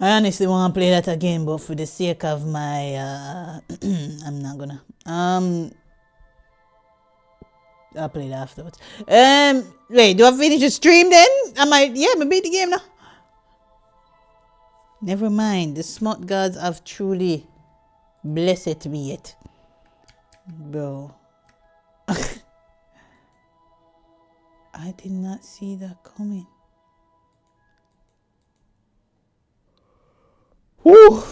I honestly want to play that again, but for the sake of my, I'm not gonna. I'll play it afterwards. Wait, do I finish the stream then? Yeah, I beat the game now. Never mind, the smart gods have truly blessed me yet. Bro. I did not see that coming. Woo!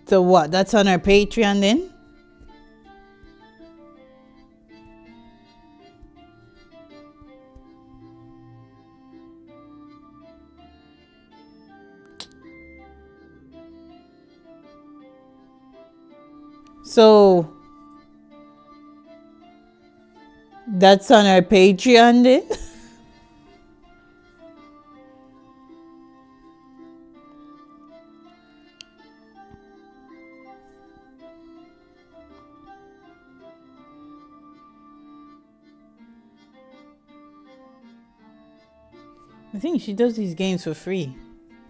So what? That's on our Patreon then? So that's on our Patreon then? I think she does these games for free,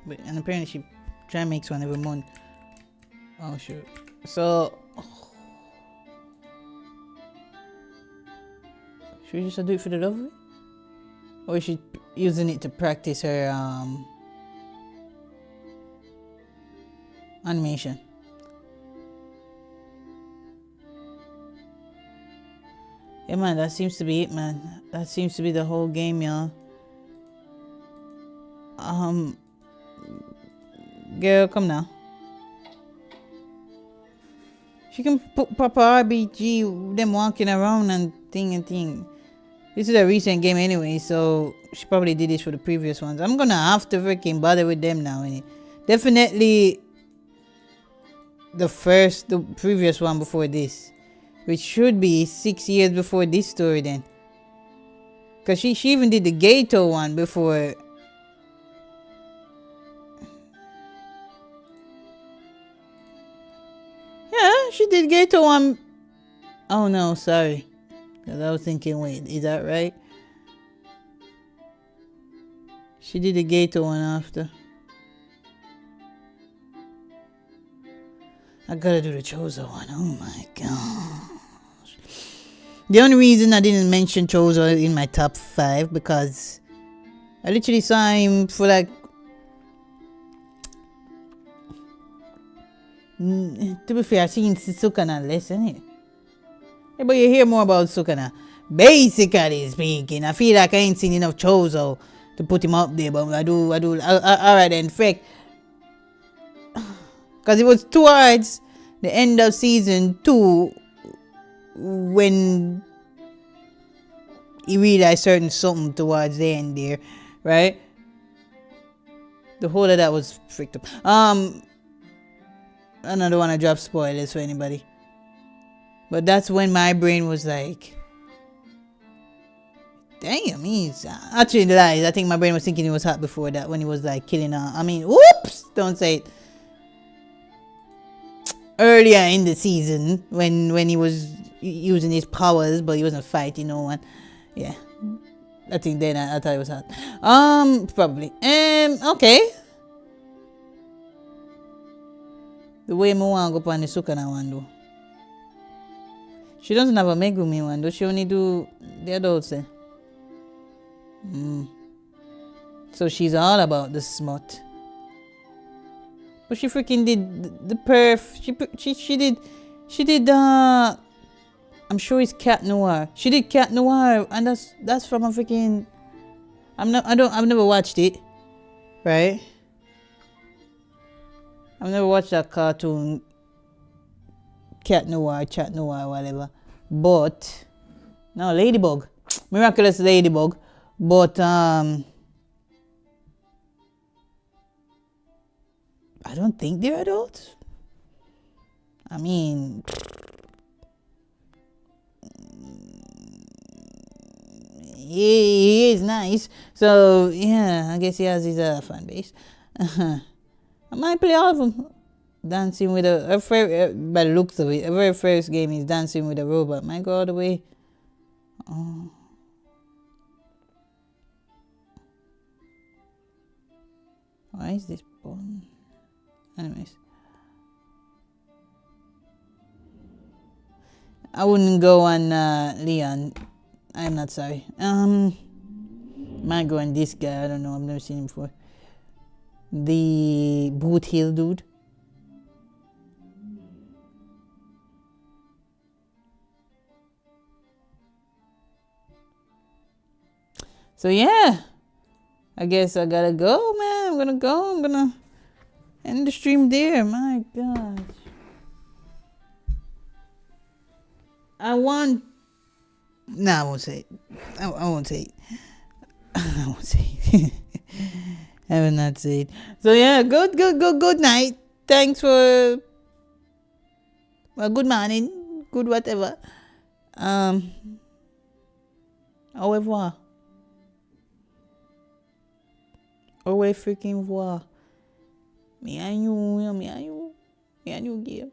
and apparently she try and makes one every month. Oh shoot! So should we just do it for the love of it, or is she using it to practice her animation? Yeah, man, that seems to be it, man. That seems to be the whole game, y'all. Girl, come now. She can put proper RBG, them walking around and thing. This is a recent game anyway, so she probably did this for the previous ones. I'm gonna have to freaking bother with them now, innit? Definitely the previous one before this, which should be 6 years before this story then. Cause she even did the Gato one before. Yeah, she did Gato one. Oh no, sorry. Cause I was thinking, wait, is that right? She did the Gato one after. I gotta do the Chozo one. Oh my gosh. The only reason I didn't mention Chozo in my top 5 because I literally saw him for like To be fair, I've seen Sukuna less, innit? Yeah, but you hear more about Sukuna. Basically speaking, I feel like I ain't seen enough Chozo to put him up there, but I do. Alright then, fake. Because it was towards the end of season 2 when he realized certain something towards the end there, right? The whole of that was freaked up. I don't want to drop spoilers for anybody. But that's when my brain was like, damn, he's actually lies. I think my brain was thinking he was hot before that when he was like killing her. I mean, whoops! Don't say it. Earlier in the season when he was using his powers, but he wasn't fighting no one. Yeah. I think then I thought it was hot. Probably. Okay. The way I want to go on the Sukuna one though. She doesn't have a Megumi one, does she only do the adults then? So she's all about the smut. But she freaking did the perf. She did I'm sure it's Cat Noir. She did Cat Noir, and that's from a freaking. I've never watched it, right? I've never watched that cartoon. Cat Noir, Chat Noir, whatever. But no, Ladybug, Miraculous Ladybug. But I don't think they're adults. I mean, he is nice. So yeah, I guess he has his fan base. I might play all of them. Dancing with by the looks of it, the very first game is Dancing with a Robot. Might go all the way. Oh. Why is this button? Anyways. I wouldn't go on Leon. I'm not sorry. Might go on this guy. I don't know. I've never seen him before. The Boot Hill dude. So yeah, I guess I gotta go, man. I'm gonna end the stream there. My gosh. I won't say it. I won't say it. I won't say it. I will not say it. So yeah, good night. Thanks for good morning, good whatever. Au revoir. Au freaking revoir. Me and you game.